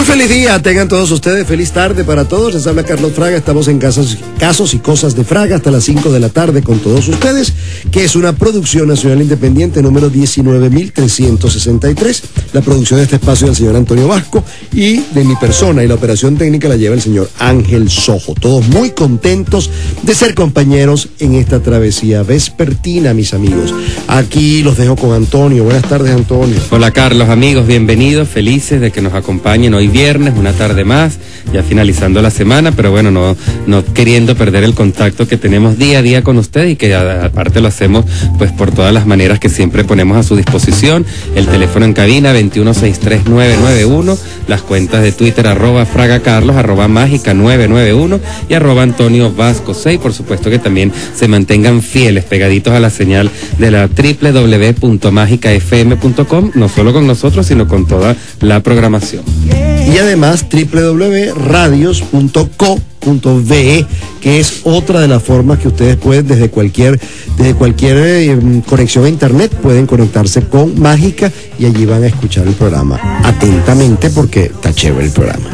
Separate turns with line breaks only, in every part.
Muy feliz día, tengan todos ustedes, feliz tarde para todos. Les habla Carlos Fraga, estamos en Casos y Cosas de Fraga hasta las 5 de la tarde con todos ustedes, que es una producción nacional independiente número 19.363. La producción de este espacio del señor Antonio Vasco y de mi persona, y la operación técnica la lleva el señor Ángel Sojo. Todos muy contentos de ser compañeros en esta travesía vespertina, mis amigos. Aquí los dejo con Antonio. Buenas tardes, Antonio.
Hola, Carlos, amigos, bienvenidos, felices de que nos acompañen hoy viernes, una tarde más, ya finalizando la semana, pero bueno, no queriendo perder el contacto que tenemos día a día con ustedes y que aparte lo hacemos pues por todas las maneras que siempre ponemos a su disposición. El teléfono en cabina 2163991, las cuentas de Twitter @fragacarlos, @mágica991 y @AntonioVasco6. Por supuesto que también se mantengan fieles, pegaditos a la señal de la www.magicafm.com, no solo con nosotros, sino con toda la programación.
Y además www.radios.co.ve, que es otra de las formas que ustedes pueden desde cualquier conexión a internet pueden conectarse con Mágica y allí van a escuchar el programa atentamente porque está chévere el programa.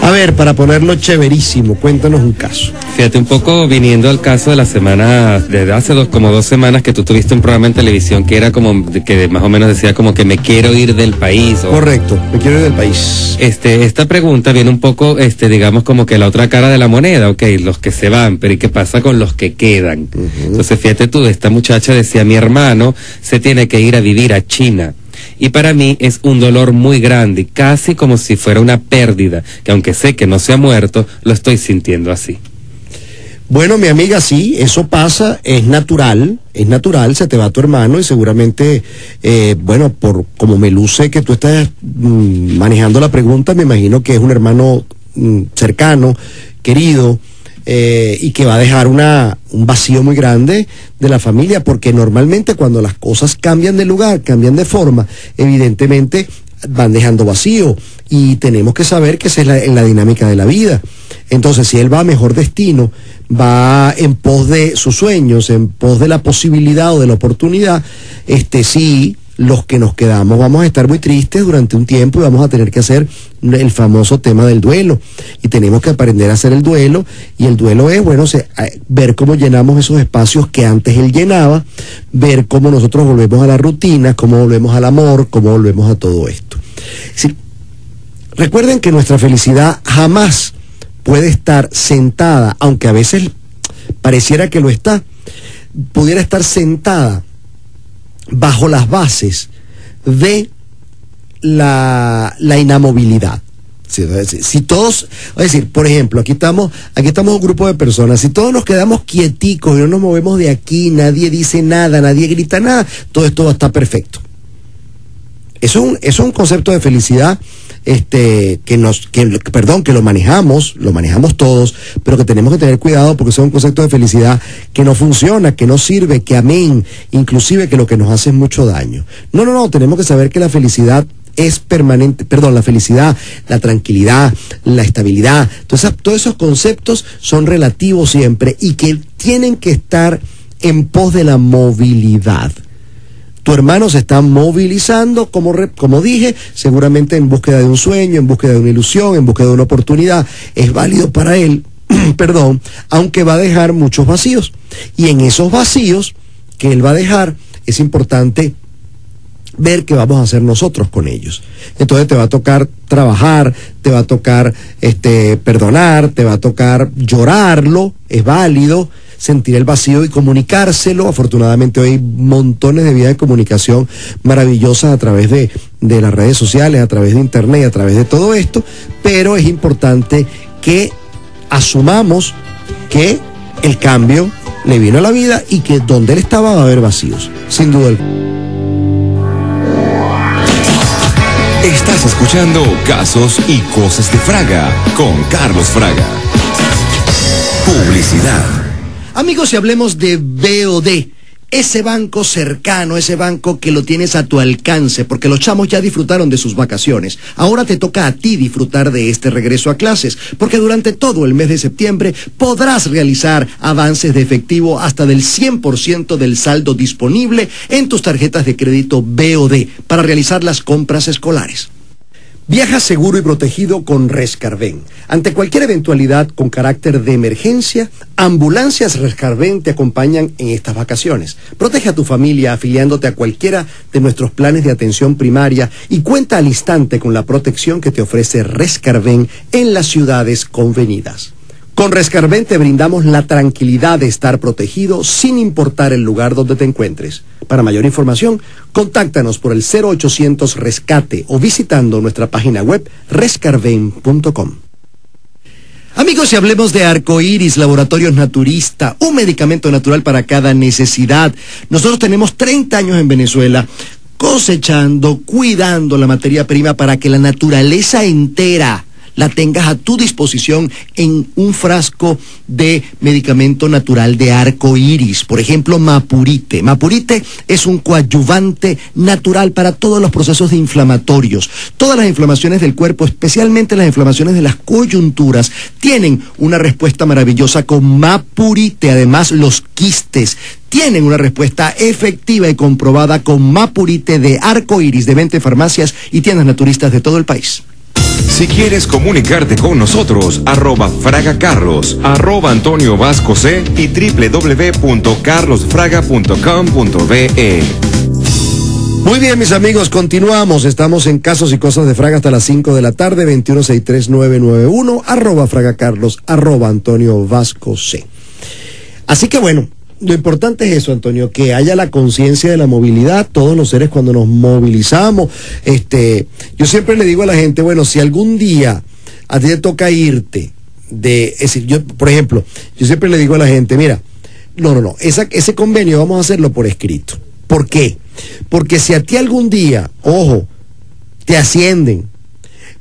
A ver, para ponerlo chéverísimo, cuéntanos un caso.
Fíjate, un poco viniendo al caso de la semana, desde hace como 2 semanas que tú tuviste un programa en televisión que era como, que más o menos decía como que me quiero ir del país.
Correcto, me quiero ir del país.
Esta pregunta viene un poco, digamos como que la otra cara de la moneda, ok, los que se van, pero ¿y qué pasa con los que quedan? Entonces fíjate tú, esta muchacha decía, mi hermano se tiene que ir a vivir a China. Y para mí es un dolor muy grande, casi como si fuera una pérdida, que aunque sé que no se ha muerto, lo estoy sintiendo así.
Bueno, mi amiga, sí, eso pasa, es natural, se te va tu hermano y seguramente, bueno, por como me luce que tú estás manejando la pregunta, me imagino que es un hermano cercano, querido, y que va a dejar un vacío muy grande de la familia, porque normalmente cuando las cosas cambian de lugar, cambian de forma, evidentemente van dejando vacío, y tenemos que saber que esa es la dinámica de la vida. Entonces, si él va a mejor destino, va en pos de sus sueños, en pos de la posibilidad o de la oportunidad, sí, los que nos quedamos vamos a estar muy tristes durante un tiempo y vamos a tener que hacer el famoso tema del duelo, y tenemos que aprender a hacer el duelo, y el duelo es, bueno, ver cómo llenamos esos espacios que antes él llenaba, ver cómo nosotros volvemos a la rutina, cómo volvemos al amor, cómo volvemos a todo esto. Sí, recuerden que nuestra felicidad jamás puede estar sentada, aunque a veces pareciera que lo está, pudiera estar sentada bajo las bases de la inamovilidad. Si todos, es decir, por ejemplo, aquí estamos un grupo de personas, si todos nos quedamos quieticos y no nos movemos de aquí, nadie dice nada, nadie grita nada, todo esto va a estar perfecto. Eso es un concepto de felicidad que lo manejamos todos, pero que tenemos que tener cuidado, porque es un concepto de felicidad que no funciona, que no sirve, que amén, inclusive que lo que nos hace es mucho daño. No, tenemos que saber que la felicidad es permanente, la felicidad, la tranquilidad, la estabilidad, todos esos conceptos son relativos siempre y que tienen que estar en pos de la movilidad. Tu hermano se está movilizando, como dije, seguramente en búsqueda de un sueño, en búsqueda de una ilusión, en búsqueda de una oportunidad. Es válido para él, aunque va a dejar muchos vacíos. Y en esos vacíos que él va a dejar, es importante ver qué vamos a hacer nosotros con ellos. Entonces te va a tocar trabajar, te va a tocar perdonar, te va a tocar llorarlo, es válido, sentir el vacío y comunicárselo. Afortunadamente hoy hay montones de vías de comunicación maravillosas a través de las redes sociales, a través de internet, a través de todo esto, pero es importante que asumamos que el cambio le vino a la vida y que donde él estaba va a haber vacíos, sin duda alguna.
Estás escuchando Casos y Cosas de Fraga con Carlos Fraga. Publicidad.
Amigos, y hablemos de BOD, ese banco cercano, ese banco que lo tienes a tu alcance, porque los chamos ya disfrutaron de sus vacaciones. Ahora te toca a ti disfrutar de este regreso a clases, porque durante todo el mes de septiembre podrás realizar avances de efectivo hasta del 100% del saldo disponible en tus tarjetas de crédito BOD para realizar las compras escolares. Viaja seguro y protegido con Rescarven. Ante cualquier eventualidad con carácter de emergencia, Ambulancias Rescarven te acompañan en estas vacaciones. Protege a tu familia afiliándote a cualquiera de nuestros planes de atención primaria y cuenta al instante con la protección que te ofrece Rescarven en las ciudades convenidas. Con Rescarven te brindamos la tranquilidad de estar protegido sin importar el lugar donde te encuentres. Para mayor información, contáctanos por el 0800 Rescate o visitando nuestra página web rescarven.com. Amigos, y hablemos de Arcoiris, Laboratorios Naturista, un medicamento natural para cada necesidad. Nosotros tenemos 30 años en Venezuela cosechando, cuidando la materia prima para que la naturaleza entera la tengas a tu disposición en un frasco de medicamento natural de Arcoiris. Por ejemplo, Mapurite. Mapurite es un coadyuvante natural para todos los procesos inflamatorios. Todas las inflamaciones del cuerpo, especialmente las inflamaciones de las coyunturas, tienen una respuesta maravillosa con Mapurite. Además, los quistes tienen una respuesta efectiva y comprobada con Mapurite de Arcoiris, de 20 farmacias y tiendas naturistas de todo el país.
Si quieres comunicarte con nosotros, @FragaCarlos, @Antonio Vasco C y www.carlosfraga.com.be.
Muy bien, mis amigos, continuamos. Estamos en Casos y Cosas de Fraga hasta las 5 de la tarde, 2163991, @FragaCarlos, @Antonio Vasco C. Así que bueno, lo importante es eso, Antonio, que haya la conciencia de la movilidad. Todos los seres, cuando nos movilizamos, yo siempre le digo a la gente, bueno, si algún día a ti te toca irte es decir, yo, por ejemplo, yo siempre le digo a la gente, mira, no, ese convenio vamos a hacerlo por escrito. ¿Por qué? Porque si a ti algún día, ojo, te ascienden,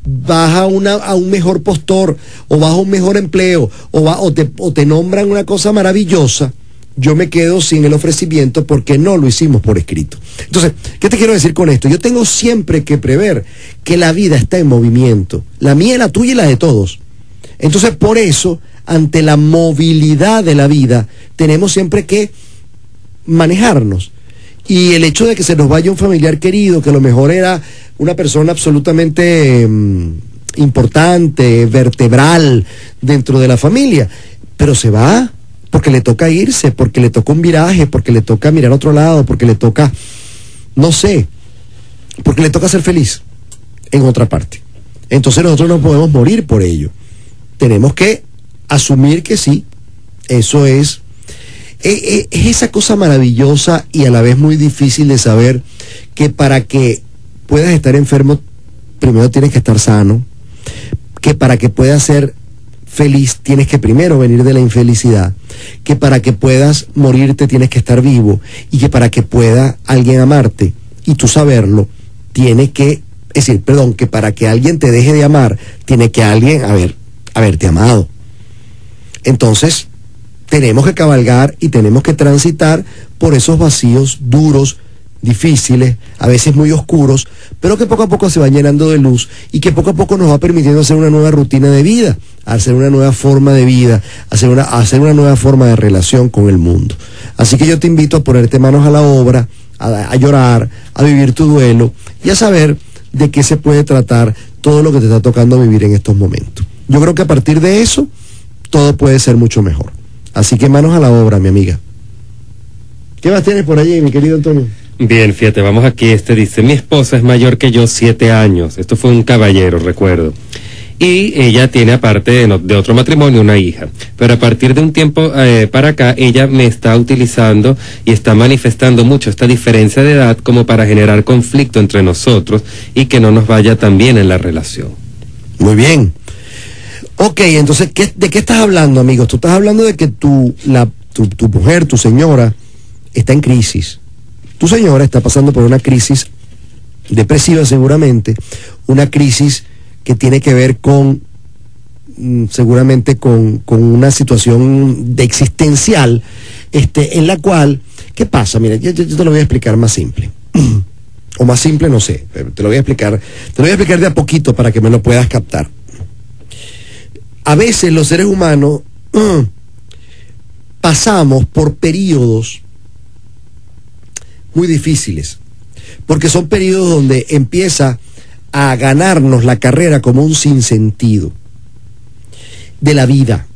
vas a un mejor postor, o vas a un mejor empleo, o te nombran una cosa maravillosa, yo me quedo sin el ofrecimiento porque no lo hicimos por escrito. Entonces, ¿qué te quiero decir con esto? Yo tengo siempre que prever que la vida está en movimiento, la mía, la tuya y la de todos. Entonces, por eso, ante la movilidad de la vida, tenemos siempre que manejarnos. Y el hecho de que se nos vaya un familiar querido, que a lo mejor era una persona absolutamente importante, vertebral dentro de la familia, pero se va porque le toca irse, porque le toca un viraje, porque le toca mirar a otro lado, porque le toca, no sé, porque le toca ser feliz en otra parte. Entonces nosotros no podemos morir por ello. Tenemos que asumir que sí, eso es esa cosa maravillosa y a la vez muy difícil de saber que para que puedas estar enfermo, primero tienes que estar sano, que para que puedas ser feliz tienes que primero venir de la infelicidad, que para que puedas morirte tienes que estar vivo, y que para que pueda alguien amarte y tú saberlo, que para que alguien te deje de amar, tiene que alguien haberte amado. Entonces tenemos que cabalgar y tenemos que transitar por esos vacíos duros, difíciles, a veces muy oscuros, pero que poco a poco se van llenando de luz y que poco a poco nos va permitiendo hacer una nueva rutina de vida, hacer una nueva forma de vida, hacer una nueva forma de relación con el mundo. Así que yo te invito a ponerte manos a la obra, a llorar, a vivir tu duelo y a saber de qué se puede tratar todo lo que te está tocando vivir en estos momentos. Yo creo que a partir de eso todo puede ser mucho mejor. Así que manos a la obra, mi amiga. ¿Qué más tienes por allí, mi querido Antonio?
Bien, fíjate, vamos aquí, dice, mi esposa es mayor que yo 7 años, esto fue un caballero, recuerdo, y ella tiene, aparte de otro matrimonio, una hija, pero a partir de un tiempo para acá, ella me está utilizando y está manifestando mucho esta diferencia de edad como para generar conflicto entre nosotros y que no nos vaya tan bien en la relación.
Muy bien. Ok, entonces, ¿de qué estás hablando, amigos? Tú estás hablando de que tu mujer, tu señora, está en crisis. Tu señora está pasando por una crisis depresiva seguramente, una crisis que tiene que ver con, seguramente con una situación existencial, en la cual, ¿qué pasa? Mira, yo te lo voy a explicar más simple. O más simple, no sé, pero te lo voy a explicar de a poquito para que me lo puedas captar. A veces los seres humanos pasamos por periodos muy difíciles, porque son periodos donde empieza a ganarnos la carrera como un sinsentido de la vida.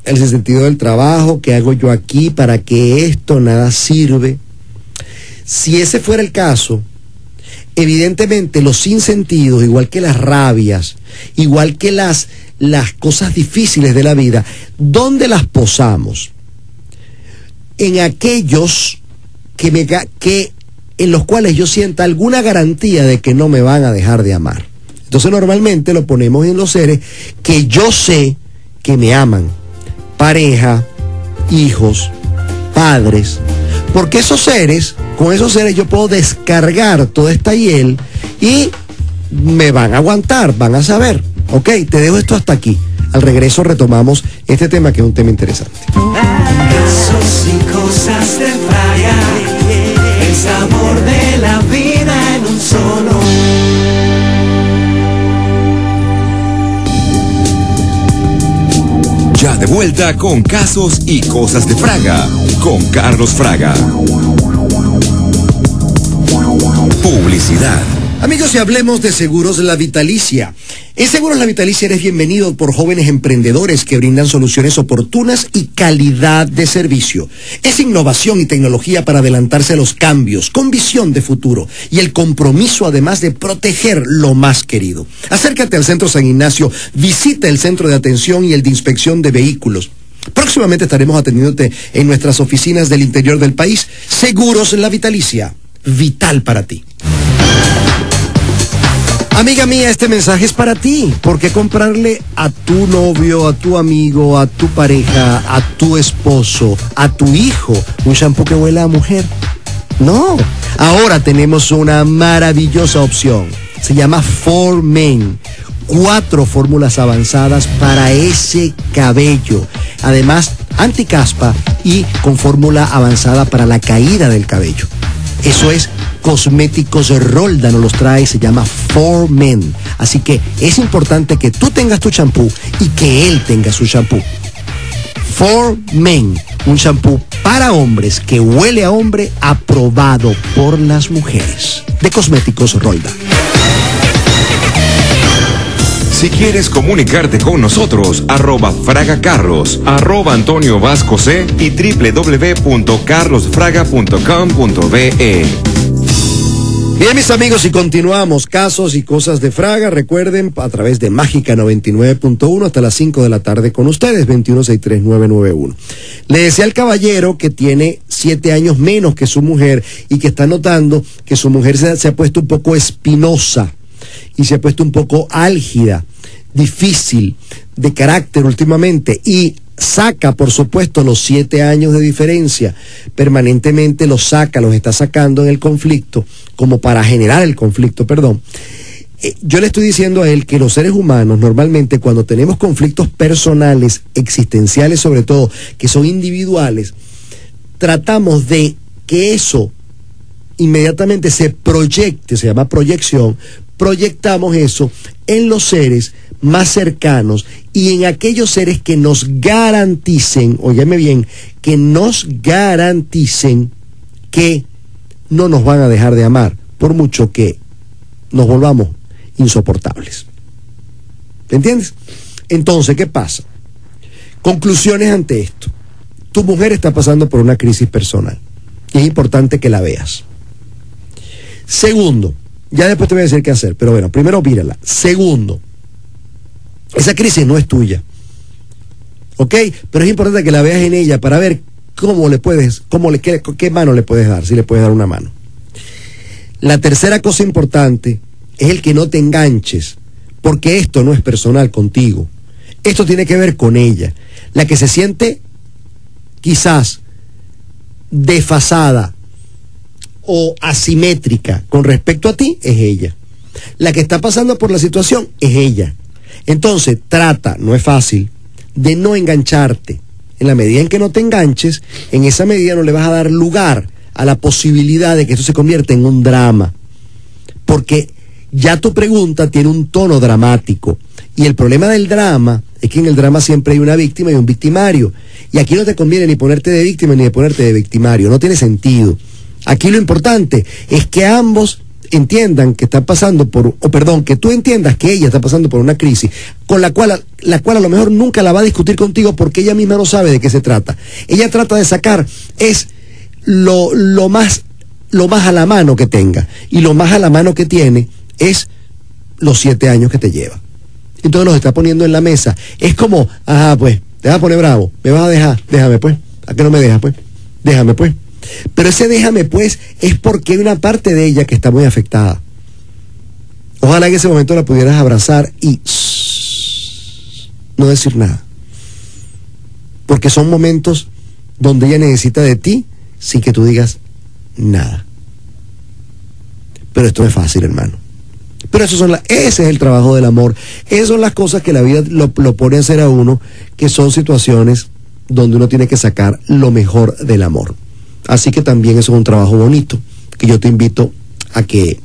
El sinsentido del trabajo, ¿qué hago yo aquí? ¿Para qué esto? Nada sirve. Si ese fuera el caso, evidentemente los sinsentidos, igual que las rabias, igual que las cosas difíciles de la vida, ¿dónde las posamos? En aquellos que en los cuales yo sienta alguna garantía de que no me van a dejar de amar. Entonces normalmente lo ponemos en los seres que yo sé que me aman. Pareja, hijos, padres. Porque con esos seres yo puedo descargar toda esta hiel y me van a aguantar, van a saber. Ok, te dejo esto hasta aquí. Al regreso retomamos este tema que es un tema interesante.
Casos y cosas de Fraga, el sabor de la vida en un solo.
Ya de vuelta con Casos y Cosas de Fraga, con Carlos Fraga. Publicidad.
Amigos, y hablemos de Seguros La Vitalicia. En Seguros La Vitalicia eres bienvenido por jóvenes emprendedores que brindan soluciones oportunas y calidad de servicio. Es innovación y tecnología para adelantarse a los cambios, con visión de futuro y el compromiso además de proteger lo más querido. Acércate al Centro San Ignacio, visita el Centro de Atención y el de Inspección de Vehículos. Próximamente estaremos atendiéndote en nuestras oficinas del interior del país. Seguros La Vitalicia, vital para ti. Amiga mía, este mensaje es para ti. ¿Por qué comprarle a tu novio, a tu amigo, a tu pareja, a tu esposo, a tu hijo un shampoo que huela a mujer? No. Ahora tenemos una maravillosa opción. Se llama 4Men. 4 fórmulas avanzadas para ese cabello. Además, anticaspa y con fórmula avanzada para la caída del cabello. Eso es Cosméticos Rolda, nos los trae, se llama 4Men. Así que es importante que tú tengas tu champú y que él tenga su champú. 4Men, un champú para hombres que huele a hombre, aprobado por las mujeres. De Cosméticos Rolda.
Si quieres comunicarte con nosotros, @FragaCarlos, @AntonioVascoC y www.carlosfraga.com.be.
Bien, mis amigos, y continuamos Casos y Cosas de Fraga. Recuerden, a través de Mágica 99.1 hasta las 5 de la tarde con ustedes, 2163991. Le decía al caballero que tiene 7 años menos que su mujer y que está notando que su mujer se ha puesto un poco espinosa y se ha puesto un poco álgida, difícil de carácter últimamente, y saca, por supuesto, los 7 años de diferencia, permanentemente los está sacando en el conflicto, como para generar el conflicto, perdón. Yo le estoy diciendo a él que los seres humanos, normalmente, cuando tenemos conflictos personales, existenciales sobre todo, que son individuales, tratamos de que eso inmediatamente se proyecte, se llama proyección, proyectamos eso en los seres más cercanos y en aquellos seres que nos garanticen, óyeme bien, que nos garanticen que no nos van a dejar de amar, por mucho que nos volvamos insoportables. ¿Te entiendes? Entonces, ¿qué pasa? Conclusiones ante esto. Tu mujer está pasando por una crisis personal y es importante que la veas. Segundo, ya después te voy a decir qué hacer, pero bueno, primero mírala. Segundo, esa crisis no es tuya, ¿ok? Pero es importante que la veas en ella para ver qué mano le puedes dar, si le puedes dar una mano. La tercera cosa importante es el que no te enganches, porque esto no es personal contigo. Esto tiene que ver con ella. La que se siente quizás desfasada o asimétrica con respecto a ti es ella. La que está pasando por la situación es ella. Entonces trata, no es fácil, de no engancharte. En la medida en que no te enganches, en esa medida no le vas a dar lugar a la posibilidad de que esto se convierta en un drama, porque ya tu pregunta tiene un tono dramático, y el problema del drama es que en el drama siempre hay una víctima y un victimario, y aquí no te conviene ni ponerte de víctima ni de ponerte de victimario, no tiene sentido. Aquí lo importante es que ambos entiendan que está pasando que tú entiendas que ella está pasando por una crisis con la cual a lo mejor nunca la va a discutir contigo porque ella misma no sabe de qué se trata. Ella trata de sacar lo más a la mano que tenga, y lo más a la mano que tiene es los 7 años que te lleva. Entonces los está poniendo en la mesa. Es como, pues, te vas a poner bravo, me vas a dejar, déjame pues, ¿a qué no me dejas pues? Déjame pues. Pero ese déjame pues es porque hay una parte de ella que está muy afectada. Ojalá en ese momento la pudieras abrazar y no decir nada. Porque son momentos donde ella necesita de ti sin que tú digas nada. Pero esto no es fácil, hermano. Pero ese es el trabajo del amor. Esas son las cosas que la vida lo pone a hacer a uno, que son situaciones donde uno tiene que sacar lo mejor del amor. Así que también eso es un trabajo bonito, que yo te invito a que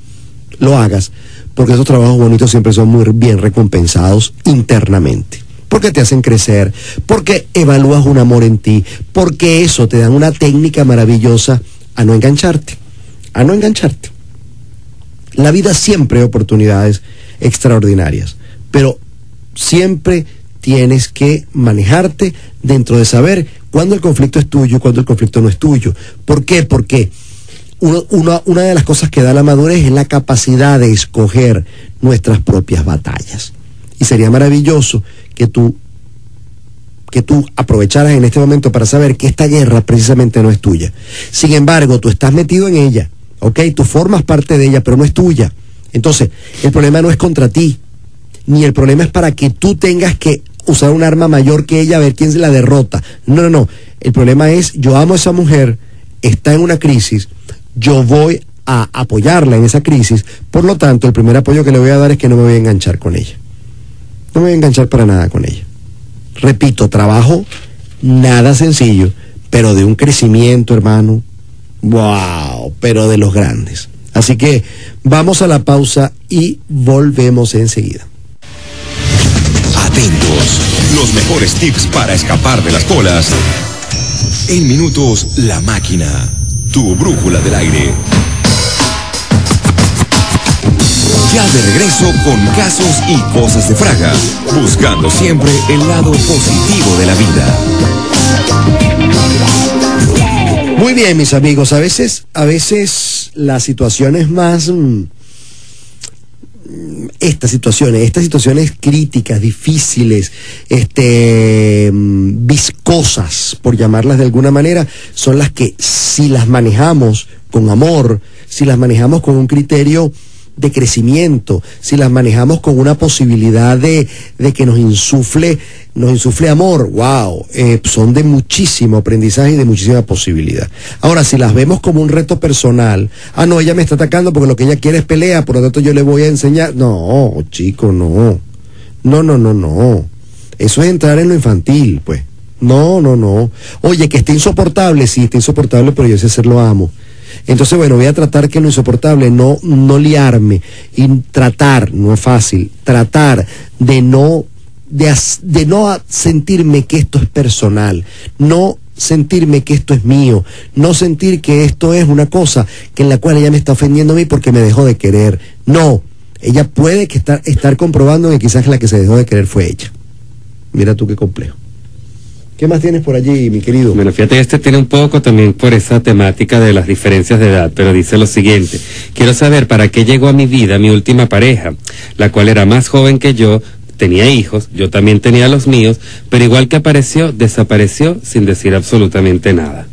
lo hagas, porque esos trabajos bonitos siempre son muy bien recompensados internamente, porque te hacen crecer, porque evalúas un amor en ti, porque eso te da una técnica maravillosa a no engancharte. La vida siempre hay oportunidades extraordinarias, pero siempre tienes que manejarte dentro de saber cuándo el conflicto es tuyo y cuándo el conflicto no es tuyo. ¿Por qué? Porque una de las cosas que da la madurez es la capacidad de escoger nuestras propias batallas. Y sería maravilloso que tú aprovecharas en este momento para saber que esta guerra precisamente no es tuya. Sin embargo, tú estás metido en ella, ¿ok? Tú formas parte de ella, pero no es tuya. Entonces, el problema no es contra ti, ni el problema es para que tú tengas que usar un arma mayor que ella a ver quién se la derrota. No. El problema es, yo amo a esa mujer, está en una crisis, yo voy a apoyarla en esa crisis, por lo tanto, el primer apoyo que le voy a dar es que no me voy a enganchar con ella. No me voy a enganchar para nada con ella. Repito, trabajo nada sencillo, pero de un crecimiento, hermano, wow, pero de los grandes. Así que vamos a la pausa y volvemos enseguida.
Atentos, los mejores tips para escapar de las colas. En minutos, La Máquina, tu brújula del aire. Ya de regreso con casos y cosas de Fraga, buscando siempre el lado positivo de la vida.
Muy bien, mis amigos, a veces las situaciones más... Estas situaciones críticas, difíciles, viscosas, por llamarlas de alguna manera, son las que, si las manejamos con amor, si las manejamos con un criterio de crecimiento, si las manejamos con una posibilidad de que nos insufle amor, wow, son de muchísimo aprendizaje y de muchísima posibilidad. Ahora, si las vemos como un reto personal, no, ella me está atacando porque lo que ella quiere es pelea, por lo tanto yo le voy a enseñar, no, chico, no, eso es entrar en lo infantil, pues, no, oye, que está insoportable, sí, está insoportable, pero yo sé hacerlo, amo. Entonces, bueno, voy a tratar que lo insoportable no liarme, y tratar, no es fácil, tratar de no sentirme que esto es personal, no sentirme que esto es mío, no sentir que esto es una cosa que en la cual ella me está ofendiendo a mí porque me dejó de querer. No, ella puede que estar comprobando que quizás la que se dejó de querer fue ella. Mira tú qué complejo. ¿Qué más tienes por allí, mi querido?
Bueno, fíjate que este tiene un poco también por esa temática de las diferencias de edad, pero dice lo siguiente: quiero saber para qué llegó a mi vida mi última pareja, la cual era más joven que yo, tenía hijos, yo también tenía los míos, pero igual que apareció, desapareció sin decir absolutamente nada.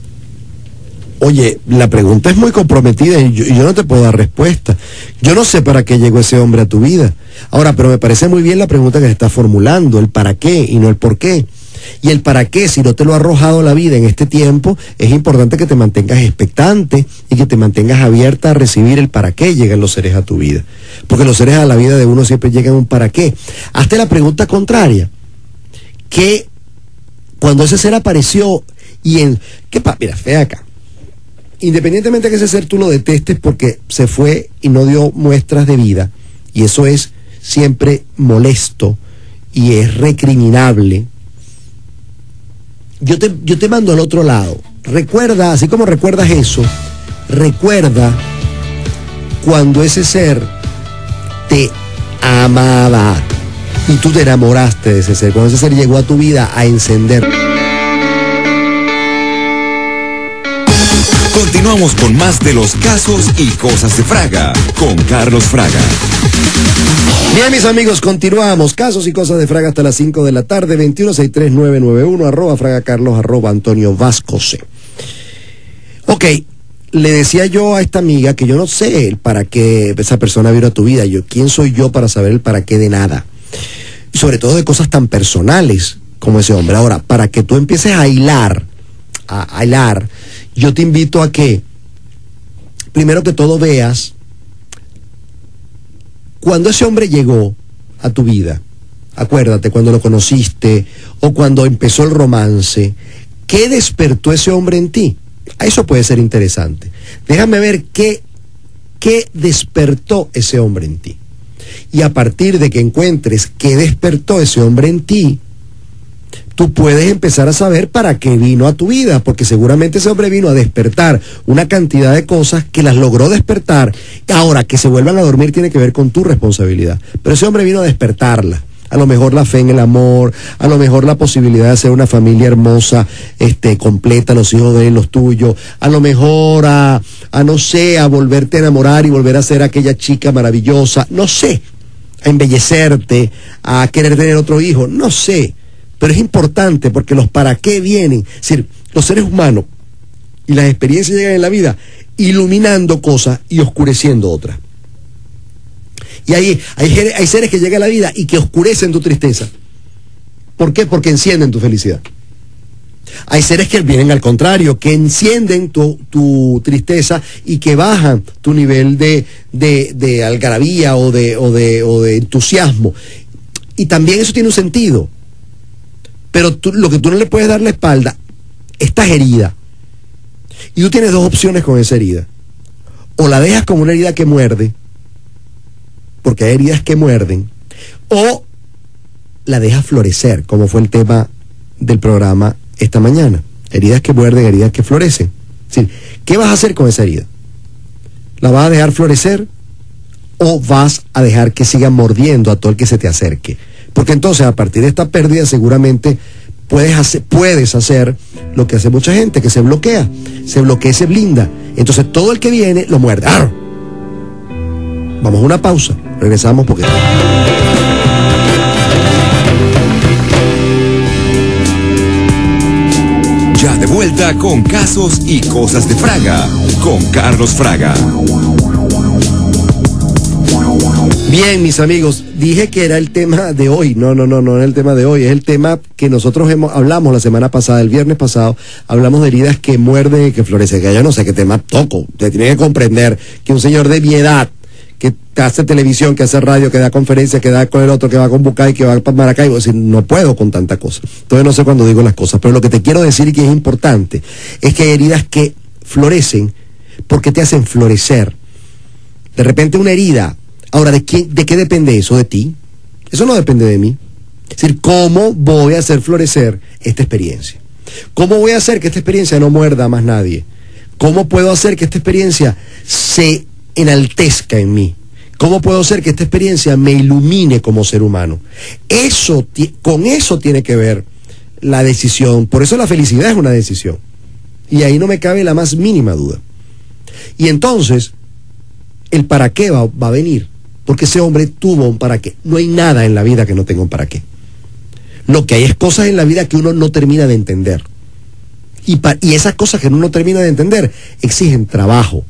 Oye, la pregunta es muy comprometida y yo no te puedo dar respuesta. Yo no sé para qué llegó ese hombre a tu vida. Ahora, pero me parece muy bien la pregunta que se está formulando, el para qué y no el por qué. Y el para qué, si no te lo ha arrojado la vida en este tiempo, es importante que te mantengas expectante y que te mantengas abierta a recibir el para qué llegan los seres a tu vida. Porque los seres a la vida de uno siempre llegan un para qué. Hazte la pregunta contraria. ¿Qué, cuando ese ser apareció mira, ve acá. Independientemente de que ese ser tú lo detestes porque se fue y no dio muestras de vida, y eso es siempre molesto y es recriminable, yo te mando al otro lado. Recuerda, así como recuerdas eso, recuerda cuando ese ser te amaba y tú te enamoraste de ese ser, cuando ese ser llegó a tu vida a encender.
Continuamos con más de los casos y cosas de Fraga con Carlos Fraga.
Bien, mis amigos, continuamos. Casos y cosas de Fraga hasta las 5 de la tarde, 2163991, arroba Fraga Carlos, arroba Antonio Vascose. Ok, le decía yo a esta amiga que yo no sé el para qué esa persona vino a tu vida. ¿Quién soy yo para saber el para qué de nada? Y sobre todo de cosas tan personales como ese hombre. Ahora, para que tú empieces a hilar, yo te invito a que, primero que todo, veas cuando ese hombre llegó a tu vida. Acuérdate, cuando lo conociste o cuando empezó el romance, ¿qué despertó ese hombre en ti? Eso puede ser interesante. Déjame ver qué despertó ese hombre en ti. Y a partir de que encuentres qué despertó ese hombre en ti, tú puedes empezar a saber para qué vino a tu vida, porque seguramente ese hombre vino a despertar una cantidad de cosas que las logró despertar. Ahora, que se vuelvan a dormir tiene que ver con tu responsabilidad, pero ese hombre vino a despertarla. A lo mejor la fe en el amor, a lo mejor la posibilidad de hacer una familia hermosa, completa, los hijos de él, los tuyos, a lo mejor no sé, a volverte a enamorar y volver a ser aquella chica maravillosa, no sé, a embellecerte, a querer tener otro hijo, no sé. Pero es importante porque los para qué vienen. Es decir, los seres humanos y las experiencias llegan en la vida iluminando cosas y oscureciendo otras. Y hay seres que llegan a la vida y que oscurecen tu tristeza. ¿Por qué? Porque encienden tu felicidad. Hay seres que vienen al contrario, que encienden tu tristeza y que bajan tu nivel de algarabía o de entusiasmo. Y también eso tiene un sentido. Pero lo que tú no le puedes dar la espalda, estás herida. Y tú tienes dos opciones con esa herida. O la dejas como una herida que muerde, porque hay heridas que muerden, o la dejas florecer, como fue el tema del programa esta mañana. Heridas que muerden, heridas que florecen. Es decir, ¿qué vas a hacer con esa herida? ¿La vas a dejar florecer o vas a dejar que siga mordiendo a todo el que se te acerque? Porque entonces, a partir de esta pérdida, seguramente puedes hacer lo que hace mucha gente, que se bloquea, se blinda. Entonces todo el que viene lo muerde. ¡Arr! Vamos a una pausa, regresamos porque...
Ya de vuelta con casos y cosas de Fraga, con Carlos Fraga.
Bien, mis amigos, dije que era el tema de hoy. No es el tema de hoy, es el tema que nosotros hablamos la semana pasada, el viernes pasado, hablamos de heridas que muerden y que florecen. Que yo no sé qué tema toco. Usted tiene que comprender que un señor de mi edad, que hace televisión, que hace radio, que da conferencias, que da con el otro, que va con Bucay, que va para Maracaibo, decir, no puedo con tanta cosa. Entonces no sé cuándo digo las cosas, pero lo que te quiero decir y que es importante es que hay heridas que florecen porque te hacen florecer. De repente una herida. Ahora, ¿de qué depende eso? ¿De ti? Eso no depende de mí. Es decir, ¿cómo voy a hacer florecer esta experiencia? ¿Cómo voy a hacer que esta experiencia no muerda a más nadie? ¿Cómo puedo hacer que esta experiencia se enaltezca en mí? ¿Cómo puedo hacer que esta experiencia me ilumine como ser humano? Con eso tiene que ver la decisión. Por eso la felicidad es una decisión. Y ahí no me cabe la más mínima duda. Y entonces, el para qué va a venir. Porque ese hombre tuvo un para qué. No hay nada en la vida que no tenga un para qué. Lo que hay es cosas en la vida que uno no termina de entender. Y esas cosas que uno no termina de entender exigen trabajo.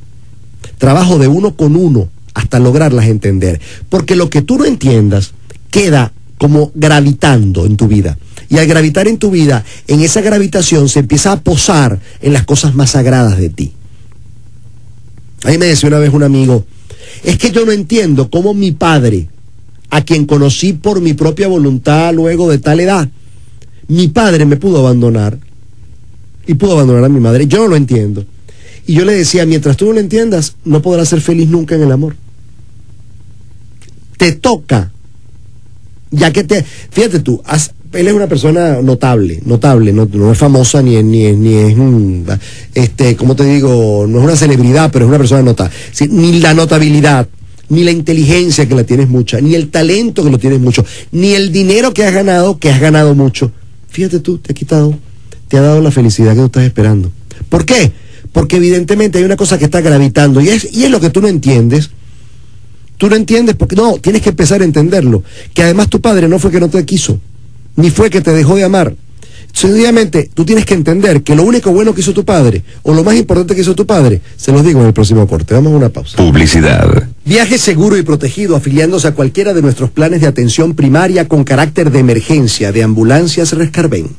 Trabajo de uno con uno hasta lograrlas entender. Porque lo que tú no entiendas queda como gravitando en tu vida. Y al gravitar en tu vida, en esa gravitación se empieza a posar en las cosas más sagradas de ti. Ahí me decía una vez un amigo, es que yo no entiendo cómo mi padre, a quien conocí por mi propia voluntad luego de tal edad, mi padre me pudo abandonar y pudo abandonar a mi madre. Yo no lo entiendo. Y yo le decía, mientras tú no lo entiendas, no podrás ser feliz nunca en el amor. Te toca, ya que fíjate tú, él es una persona notable, no es famosa ni es, ¿cómo te digo? No es una celebridad, pero es una persona notable. Sí, ni la notabilidad, ni la inteligencia, que la tienes mucha, ni el talento, que lo tienes mucho, ni el dinero que has ganado mucho. Fíjate tú, te ha dado la felicidad que tú estás esperando. ¿Por qué? Porque evidentemente hay una cosa que está gravitando, y es lo que tú no entiendes. Tú no entiendes porque no, tienes que empezar a entenderlo. Que además tu padre no fue que no te quiso, ni fue que te dejó de amar. Sencillamente, tú tienes que entender que lo único bueno que hizo tu padre, o lo más importante que hizo tu padre, se los digo en el próximo corte. Vamos a una pausa.
Publicidad.
Viaje seguro y protegido afiliándose a cualquiera de nuestros planes de atención primaria con carácter de emergencia de Ambulancias Rescarven,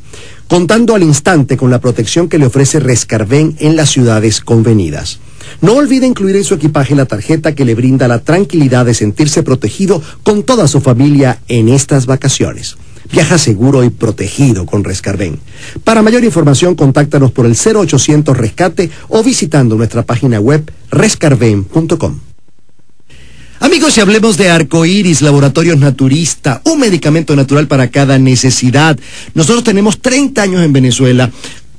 contando al instante con la protección que le ofrece Rescarven en las ciudades convenidas. No olvide incluir en su equipaje la tarjeta que le brinda la tranquilidad de sentirse protegido con toda su familia en estas vacaciones. Viaja seguro y protegido con Rescarven. Para mayor información, contáctanos por el 0800 Rescate o visitando nuestra página web rescarven.com. Amigos, y hablemos de Arcoiris, Laboratorios Naturista, un medicamento natural para cada necesidad. Nosotros tenemos 30 años en Venezuela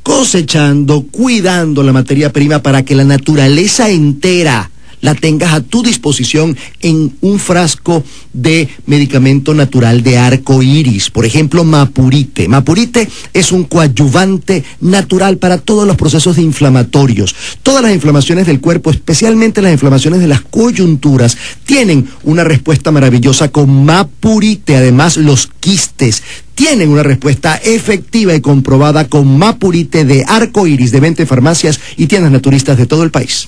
cosechando, cuidando la materia prima para que la naturaleza entera la tengas a tu disposición en un frasco de medicamento natural de Arcoiris. Por ejemplo, Mapurite. Mapurite es un coadyuvante natural para todos los procesos inflamatorios. Todas las inflamaciones del cuerpo, especialmente las inflamaciones de las coyunturas, tienen una respuesta maravillosa con Mapurite. Además, los quistes tienen una respuesta efectiva y comprobada con Mapurite de Arcoiris, de 20 farmacias y tiendas naturistas de todo el país.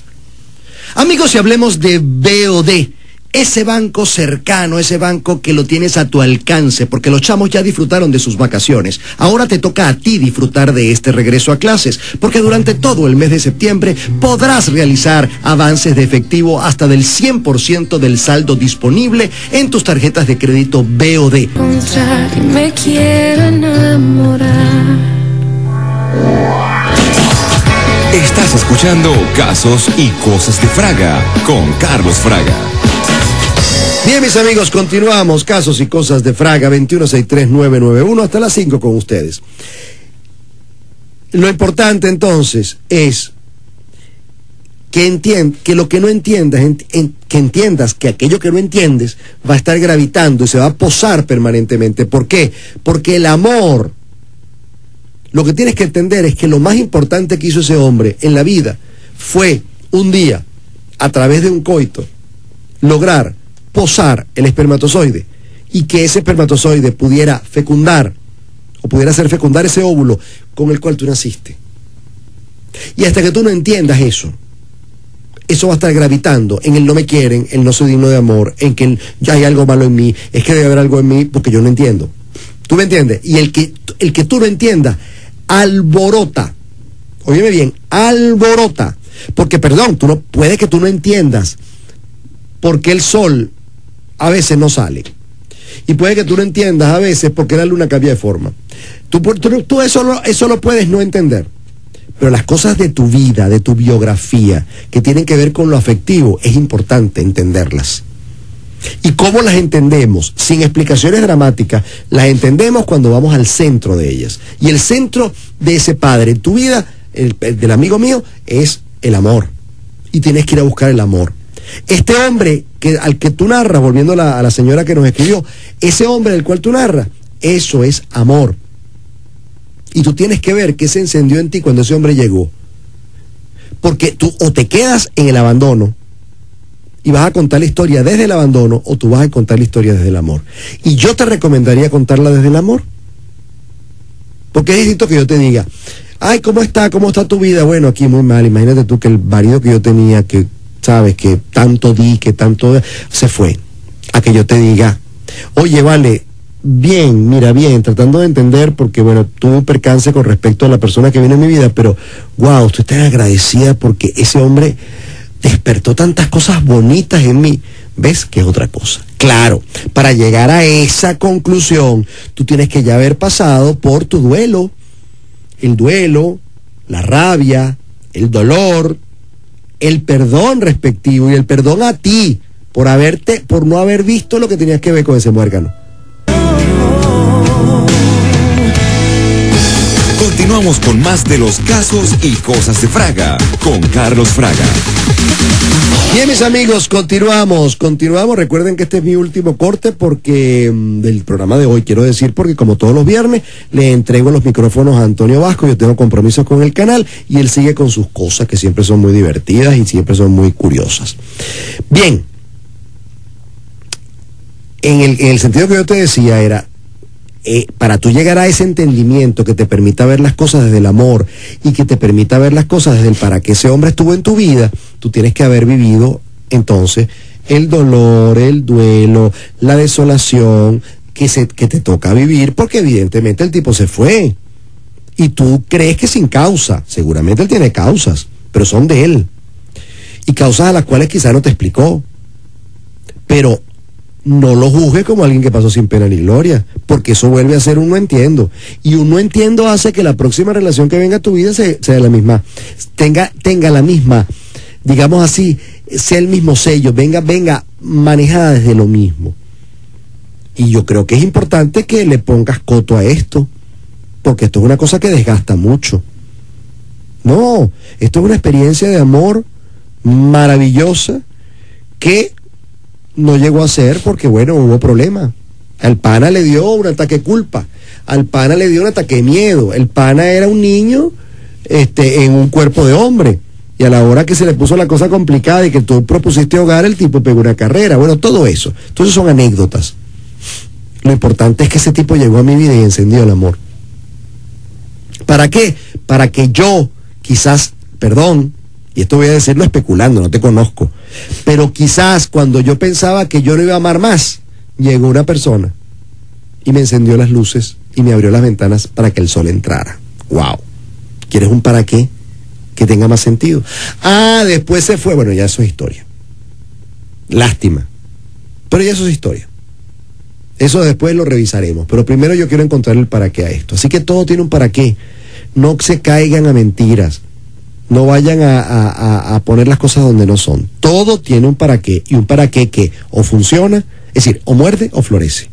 Amigos, y hablemos de BOD, ese banco cercano, ese banco que lo tienes a tu alcance, porque los chamos ya disfrutaron de sus vacaciones. Ahora te toca a ti disfrutar de este regreso a clases, porque durante todo el mes de septiembre podrás realizar avances de efectivo hasta del 100% del saldo disponible en tus tarjetas de crédito BOD.
Me quiero enamorar.
Estás escuchando Casos y Cosas de Fraga con Carlos Fraga.
Bien, mis amigos, continuamos. Casos y Cosas de Fraga, 2163991, hasta las 5 con ustedes. Lo importante entonces es que lo que no entiendas, que entiendas que aquello que no entiendes va a estar gravitando y se va a posar permanentemente. ¿Por qué? Porque el amor, lo que tienes que entender es que lo más importante que hizo ese hombre en la vida fue un día, a través de un coito, lograr posar el espermatozoide y que ese espermatozoide pudiera fecundar o pudiera hacer fecundar ese óvulo con el cual tú naciste. Y hasta que tú no entiendas eso va a estar gravitando en el no me quieren, el no soy digno de amor, en que ya hay algo malo en mí, es que debe haber algo en mí porque yo no entiendo. ¿Tú me entiendes? Y el que tú no entiendas alborota, óyeme bien, alborota, porque perdón, puede que tú no entiendas por qué el sol a veces no sale, y puede que tú no entiendas a veces por qué la luna cambia de forma. Tú eso lo puedes no entender, pero las cosas de tu vida, de tu biografía, que tienen que ver con lo afectivo, es importante entenderlas. ¿Y cómo las entendemos? Sin explicaciones dramáticas, las entendemos cuando vamos al centro de ellas. Y el centro de ese padre en tu vida, el del amigo mío, es el amor. Y tienes que ir a buscar el amor. Este hombre al que tú narras, volviendo a la señora que nos escribió, ese hombre del cual tú narras, eso es amor. Y tú tienes que ver qué se encendió en ti cuando ese hombre llegó. Porque tú o te quedas en el abandono, y vas a contar la historia desde el abandono, o tú vas a contar la historia desde el amor. Y yo te recomendaría contarla desde el amor. Porque es distinto que yo te diga, ay, ¿cómo está tu vida? Bueno, aquí muy mal. Imagínate tú que el marido que yo tenía, que sabes, que tanto di, que tanto se fue. A que yo te diga, oye, vale, bien, mira, bien, tratando de entender, porque bueno, tuve un percance con respecto a la persona que viene en mi vida, pero wow, estoy tan agradecida porque ese hombre despertó tantas cosas bonitas en mí. ¿Ves? Que es otra cosa. Claro, para llegar a esa conclusión, tú tienes que ya haber pasado por tu duelo. El duelo, la rabia, el dolor, el perdón respectivo y el perdón a ti por no haber visto lo que tenías que ver con ese muérgano.
Continuamos con más de los casos y cosas de Fraga con Carlos Fraga.
Bien, mis amigos, continuamos. Recuerden que este es mi último corte porque del programa de hoy, quiero decir, porque como todos los viernes le entrego los micrófonos a Antonio Vasco. Yo tengo compromisos con el canal y él sigue con sus cosas que siempre son muy divertidas y siempre son muy curiosas. Bien, en el sentido que yo te decía era, para tú llegar a ese entendimiento que te permita ver las cosas desde el amor y que te permita ver las cosas desde el para qué ese hombre estuvo en tu vida, tú tienes que haber vivido entonces el dolor, el duelo, la desolación que te toca vivir, porque evidentemente el tipo se fue y tú crees que sin causa. Seguramente él tiene causas, pero son de él, y causas a las cuales quizá no te explicó, pero no lo juzgue como alguien que pasó sin pena ni gloria, porque eso vuelve a ser un no entiendo, y un no entiendo hace que la próxima relación que venga a tu vida sea la misma, tenga la misma, digamos así, sea el mismo sello, venga manejada desde lo mismo. Y yo creo que es importante que le pongas coto a esto, porque esto es una cosa que desgasta mucho. No, esto es una experiencia de amor maravillosa que no llegó a ser porque, bueno, hubo problema. Al pana le dio un ataque de culpa, al pana le dio un ataque de miedo. El pana era un niño en un cuerpo de hombre, y a la hora que se le puso la cosa complicada y que tú propusiste hogar, el tipo pegó una carrera. Bueno, todo eso. Entonces son anécdotas. Lo importante es que ese tipo llegó a mi vida y encendió el amor. ¿Para qué? Para que yo, quizás, perdón, y esto voy a decirlo especulando, no te conozco, pero quizás cuando yo pensaba que yo no iba a amar más, llegó una persona y me encendió las luces y me abrió las ventanas para que el sol entrara. ¡Wow! ¿Quieres un para qué que tenga más sentido? Ah, después se fue. Bueno, ya eso es historia. Lástima. Pero ya eso es historia. Eso después lo revisaremos. Pero primero yo quiero encontrar el para qué a esto. Así que todo tiene un para qué. No se caigan a mentiras. No vayan a poner las cosas donde no son. Todo tiene un para qué, y un para qué que o funciona, es decir, o muerde o florece.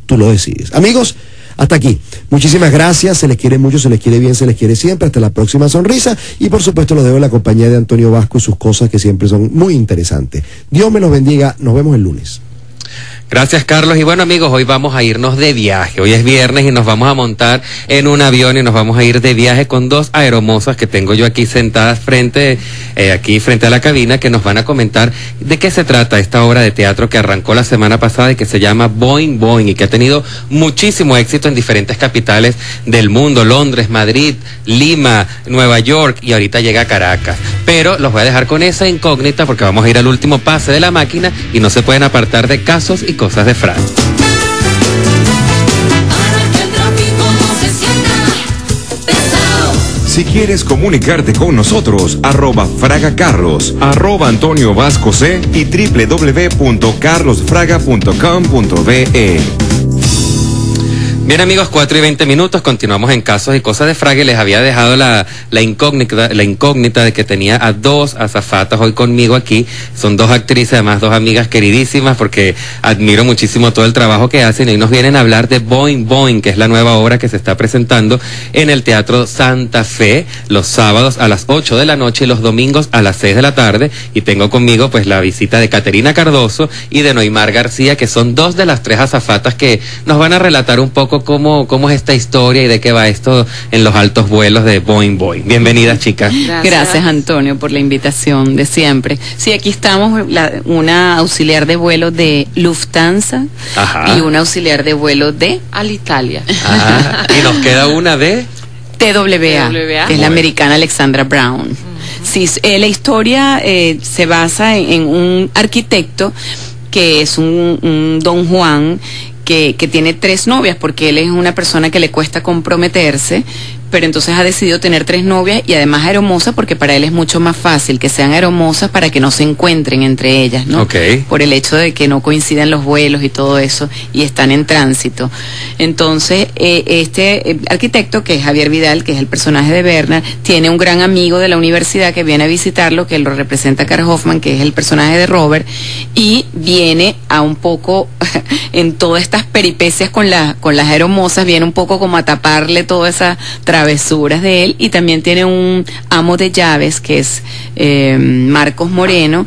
Tú lo decides. Amigos, hasta aquí. Muchísimas gracias. Se les quiere mucho, se les quiere bien, se les quiere siempre. Hasta la próxima sonrisa. Y por supuesto los dejo en la compañía de Antonio Vasco y sus cosas que siempre son muy interesantes. Dios me los bendiga. Nos vemos el lunes.
Gracias, Carlos. Y bueno, amigos, hoy vamos a irnos de viaje. Hoy es viernes y nos vamos a montar en un avión y nos vamos a ir de viaje con dos aeromosas que tengo yo aquí sentadas frente a la cabina, que nos van a comentar de qué se trata esta obra de teatro que arrancó la semana pasada y que se llama Boing Boing y que ha tenido muchísimo éxito en diferentes capitales del mundo: Londres, Madrid, Lima, Nueva York, y ahorita llega a Caracas. Pero los voy a dejar con esa incógnita porque vamos a ir al último pase de la máquina y no se pueden apartar de casos y cosas de Fraga.
Si quieres comunicarte con nosotros, @FragaCarlos, @Antonio Vasco C y www.carlosfraga.com.be.
Bien, amigos, 4:20, continuamos en Casos y Cosas de Fraga. Les había dejado la incógnita de que tenía a dos azafatas hoy conmigo aquí. Son dos actrices, además dos amigas queridísimas, porque admiro muchísimo todo el trabajo que hacen, y hoy nos vienen a hablar de Boing Boing, que es la nueva obra que se está presentando en el Teatro Santa Fe los sábados a las 8 de la noche y los domingos a las 6 de la tarde. Y tengo conmigo pues la visita de Caterina Cardoso y de Noimar García, que son dos de las tres azafatas que nos van a relatar un poco cómo es esta historia y de qué va esto en los altos vuelos de Boing Boing. Bienvenidas, chicas.
Gracias, Antonio, por la invitación de siempre. Sí, aquí estamos, una auxiliar de vuelo de Lufthansa. Ajá. Y una auxiliar de vuelo de Alitalia.
Y nos queda una de
TWA, que es la americana Alexandra Brown. Sí, la historia se basa en un arquitecto que es un don Juan que tiene 3 novias, porque él es una persona que le cuesta comprometerse, pero entonces ha decidido tener 3 novias y además aeromosas, porque para él es mucho más fácil que sean aeromosas para que no se encuentren entre ellas, ¿no?
Okay.
Por el hecho de que no coincidan los vuelos y todo eso, y están en tránsito. Entonces, este arquitecto, que es Javier Vidal, que es el personaje de Bernard, tiene un gran amigo de la universidad que viene a visitarlo, que lo representa Carl Hoffman, que es el personaje de Robert, y viene a un poco en todas estas peripecias con las aeromosas, viene un poco como a taparle todas esas travesuras de él, y también tiene un amo de llaves que es Marcos Moreno.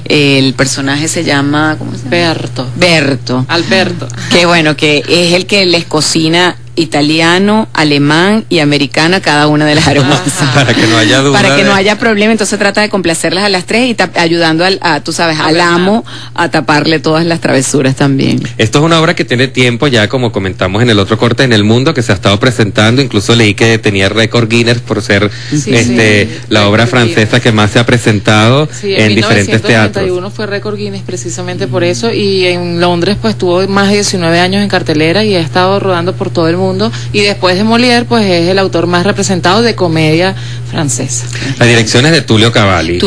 El personaje se llama, ¿cómo se llama? Berto.
Alberto.
Que bueno, que es el que les cocina italiano, alemán y americano a cada una de las aeromosas.
Para que no haya duda.
Para que no haya problema, entonces trata de complacerlas a las tres y ayudando tú sabes, al amo a taparle todas las travesuras también.
Esto es una obra que tiene tiempo ya, como comentamos en el otro corte, en el mundo, que se ha estado presentando. Incluso leí que tenía récord Guinness por ser la obra francesa que más se ha presentado en diferentes teatros.
En 1991 fue récord Guinness precisamente por eso, y en Londres pues tuvo más de 19 años en cartelera y ha estado rodando por todo el mundo. Y después de Molière, pues es el autor más representado de comedia francesa.
La dirección es de Tulio Cavalli.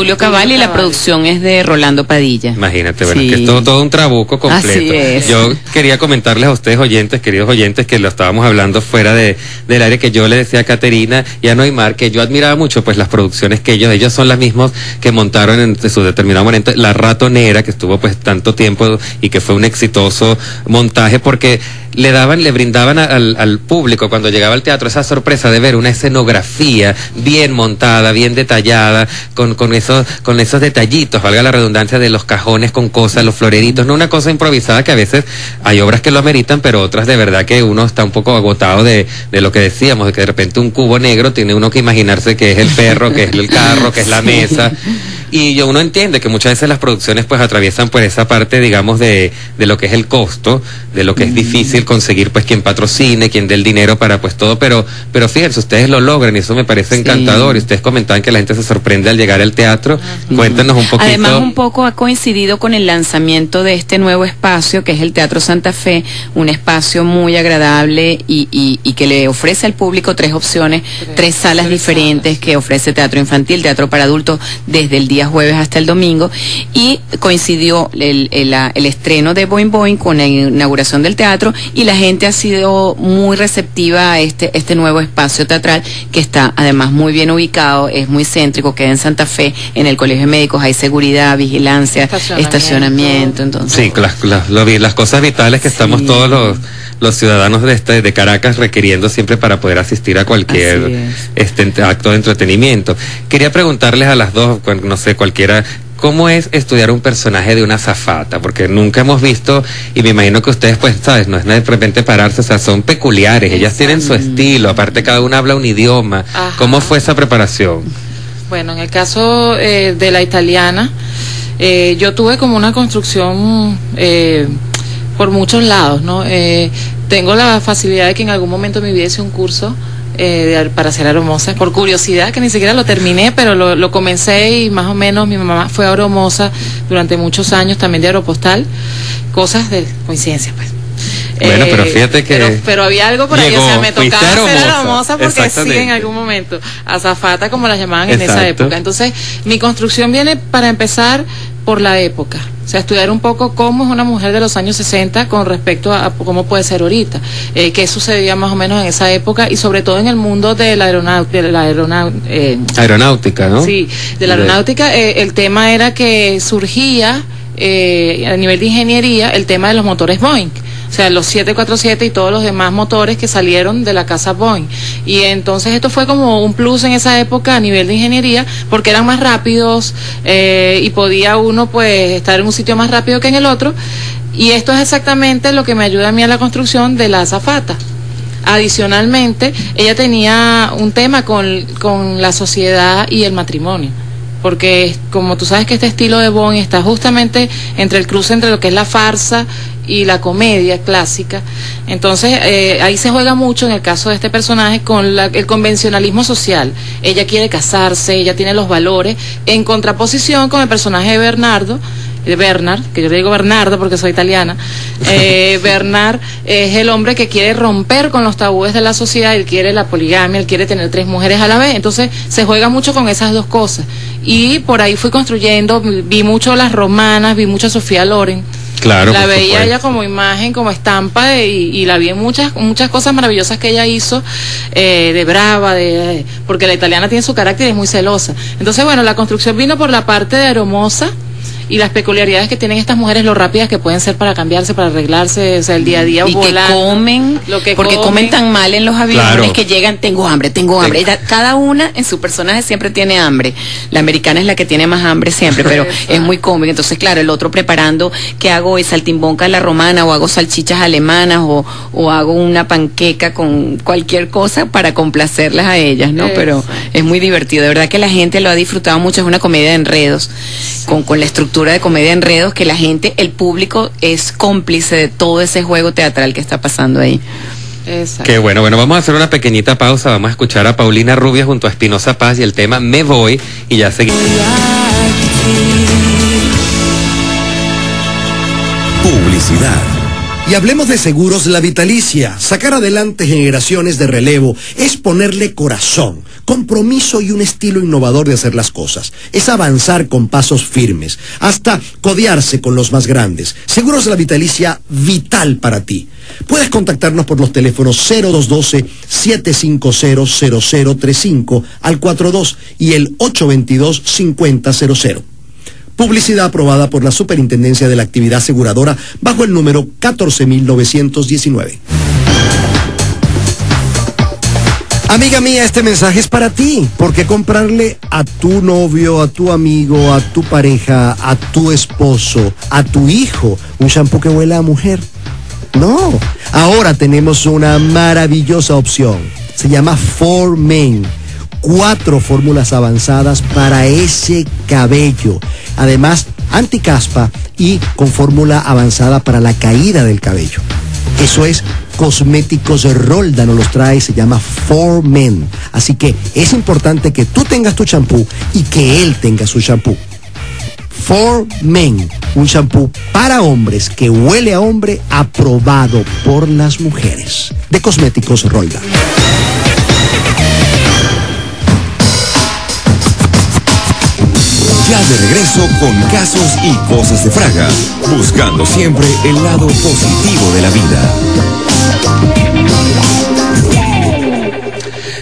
Y la producción es de Rolando Padilla.
Imagínate, bueno, que es todo un trabuco completo.
Así es.
Yo quería comentarles a ustedes, oyentes, queridos oyentes, que lo estábamos hablando fuera del aire, que yo le decía a Caterina y a Noimar que yo admiraba mucho pues las producciones que ellos son las mismas que montaron en su determinado momento La Ratonera, que estuvo pues tanto tiempo y que fue un exitoso montaje, porque le brindaban al público cuando llegaba al teatro esa sorpresa de ver una escenografía bien montada, bien detallada, con esos detallitos, valga la redundancia, de los cajones con cosas, los floreritos, no una cosa improvisada, que a veces hay obras que lo ameritan, pero otras de verdad que uno está un poco agotado de lo que decíamos, de que de repente un cubo negro tiene uno que imaginarse que es el perro, que es el carro, que es la mesa. Y uno entiende que muchas veces las producciones pues atraviesan por esa parte, digamos, de lo que es el costo, de lo que es difícil conseguir pues quien patrocine, quien dé el dinero para pues todo, pero fíjense, ustedes lo logran y eso me parece encantador. Y ustedes comentaban que la gente se sorprende al llegar al teatro. Cuéntanos un poquito.
Además, un poco ha coincidido con el lanzamiento de este nuevo espacio que es el Teatro Santa Fe, un espacio muy agradable y que le ofrece al público tres opciones, tres salas diferentes que ofrece teatro infantil, teatro para adultos desde el día jueves hasta el domingo, y coincidió el estreno de Boing Boing con la inauguración del teatro, y la gente ha sido muy receptiva a este nuevo espacio teatral, que está además muy bien ubicado, es muy céntrico, queda en Santa Fe, en el Colegio de Médicos, hay seguridad, vigilancia, estacionamiento, entonces.
Sí, las cosas vitales que estamos todos los ciudadanos de Caracas requiriendo siempre para poder asistir a cualquier acto de entretenimiento. Quería preguntarles a las dos, no sé, cualquiera, ¿cómo es estudiar un personaje de una azafata? Porque nunca hemos visto, y me imagino que ustedes, pues, ¿sabes? No es de repente pararse, o sea, son peculiares, ellas tienen su estilo, aparte cada una habla un idioma. Ajá. ¿Cómo fue esa preparación?
Bueno, en el caso de la italiana, yo tuve como una construcción por muchos lados, ¿no? Tengo la facilidad de que en algún momento me hubiese un curso para ser aeromoza, por curiosidad, que ni siquiera lo terminé, pero lo comencé, y más o menos mi mamá fue aeromoza durante muchos años, también de Aeropostal, cosas de coincidencia, pues.
Bueno, pero fíjate que
pero había algo por ahí, o sea, me tocaba ser aeromoza porque sí, en algún momento, azafata como las llamaban en esa época. Entonces, mi construcción viene, para empezar, por la época. O sea, estudiar un poco cómo es una mujer de los años 60 con respecto a cómo puede ser ahorita, qué sucedía más o menos en esa época, y sobre todo en el mundo de la
aeronáutica, ¿no?
Sí, de la aeronáutica. El tema era que surgía a nivel de ingeniería el tema de los motores Boeing. O sea, los 747 y todos los demás motores que salieron de la casa Boeing. Y entonces esto fue como un plus en esa época a nivel de ingeniería, porque eran más rápidos y podía uno pues estar en un sitio más rápido que en el otro. Y esto es exactamente lo que me ayuda a mí a la construcción de la azafata. Adicionalmente, ella tenía un tema con la sociedad y el matrimonio. Porque como tú sabes que este estilo de Boeing está justamente entre el cruce entre lo que es la farsa y la comedia clásica, entonces ahí se juega mucho en el caso de este personaje con el convencionalismo social. Ella quiere casarse, ella tiene los valores, en contraposición con el personaje de Bernard, que yo le digo Bernardo porque soy italiana. Bernard es el hombre que quiere romper con los tabúes de la sociedad, él quiere la poligamia, él quiere tener 3 mujeres a la vez, entonces se juega mucho con esas dos cosas, y por ahí fui construyendo, vi mucho las romanas, vi mucho a Sofía Loren.
Claro,
la veía ella como imagen, como estampa, y la vi en muchas cosas maravillosas que ella hizo, de brava, porque la italiana tiene su carácter y es muy celosa. Entonces, bueno, la construcción vino por la parte de aeromoza, y las peculiaridades que tienen estas mujeres, lo rápidas que pueden ser para cambiarse, para arreglarse, o sea, el día a día,
y
volando,
que comen, porque comen tan mal en los aviones que llegan, tengo hambre. Cada una en su personaje siempre tiene hambre. La americana es la que tiene más hambre siempre, pero es muy cómica. Entonces, claro, el otro preparando, ¿qué hago hoy? Saltimbonca a la romana, o hago salchichas alemanas, o hago una panqueca con cualquier cosa para complacerlas a ellas, ¿no? Pero es muy divertido, de verdad que la gente lo ha disfrutado mucho. Es una comedia de enredos, con la estructura de comedia de enredos, que la gente, el público es cómplice de todo ese juego teatral que está pasando ahí.
Exacto. Qué bueno, vamos a hacer una pequeñita pausa, vamos a escuchar a Paulina Rubia junto a Espinosa Paz y el tema Me Voy, y ya seguimos.
Publicidad.
Y hablemos de Seguros La Vitalicia. Sacar adelante generaciones de relevo es ponerle corazón, compromiso y un estilo innovador de hacer las cosas. Es avanzar con pasos firmes, hasta codearse con los más grandes. Seguros La Vitalicia, vital para ti. Puedes contactarnos por los teléfonos 0212-750-0035 al 42 y el 822-5000. Publicidad aprobada por la Superintendencia de la Actividad Aseguradora bajo el número 14.919. Amiga mía, este mensaje es para ti, porque comprarle a tu novio, a tu amigo, a tu pareja, a tu esposo, a tu hijo, un shampoo que huela a mujer. No, ahora tenemos una maravillosa opción. Se llama 4Men. 4 fórmulas avanzadas para ese cabello. Además, anticaspa y con fórmula avanzada para la caída del cabello. Eso es Cosméticos Rolda, nos los trae, se llama 4Men. Así que es importante que tú tengas tu champú y que él tenga su champú. 4Men, un champú para hombres que huele a hombre, aprobado por las mujeres. De Cosméticos Rolda.
Ya de regreso con casos y cosas de Fraga, buscando siempre el lado positivo de la vida.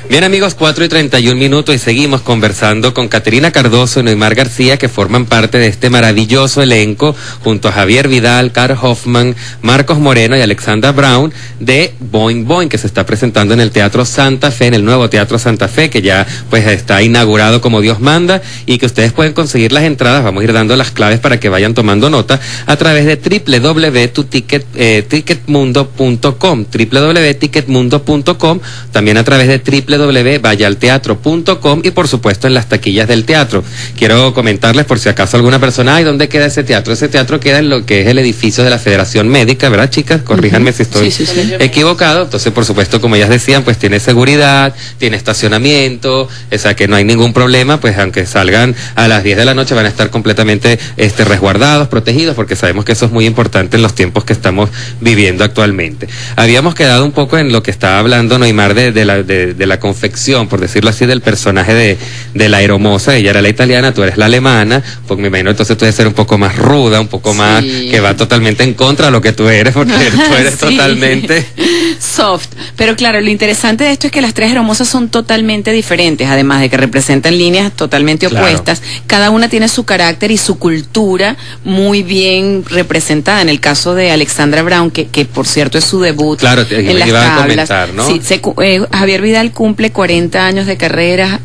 Bien amigos, 4:31 y seguimos conversando con Caterina Cardoso y Neymar García, que forman parte de este maravilloso elenco, junto a Javier Vidal, Carl Hoffman, Marcos Moreno y Alexandra Brown, de Boing Boing, que se está presentando en el Teatro Santa Fe, en el nuevo Teatro Santa Fe, que ya pues está inaugurado como Dios manda, y que ustedes pueden conseguir las entradas. Vamos a ir dando las claves para que vayan tomando nota a través de www.ticketmundo.com, www.ticketmundo.com, también a través de www.vayalteatro.com y por supuesto en las taquillas del teatro. Quiero comentarles, por si acaso alguna persona, ¿dónde queda ese teatro? Ese teatro queda en lo que es el edificio de la Federación Médica, ¿verdad, chicas? Corríjanme si estoy equivocado. Entonces, por supuesto, como ellas decían, pues tiene seguridad, tiene estacionamiento, o sea que no hay ningún problema, pues aunque salgan a las 10 de la noche van a estar completamente resguardados, protegidos, porque sabemos que eso es muy importante en los tiempos que estamos viviendo actualmente. Habíamos quedado un poco en lo que estaba hablando Neymar de la confección, por decirlo así, del personaje de la Aeromoza. Ella era la italiana, tú eres la alemana, pues me imagino entonces tú debes ser un poco más ruda, un poco más, que va totalmente en contra de lo que tú eres, porque tú eres totalmente
soft. Pero claro, lo interesante de esto es que las 3 Aeromosas son totalmente diferentes, además de que representan líneas totalmente opuestas. Cada una tiene su carácter y su cultura muy bien representada. En el caso de Alexandra Brown, que por cierto es su debut en las tablas. A comentar, ¿no? Sí, Javier Vidal cumple 40 años de carrera,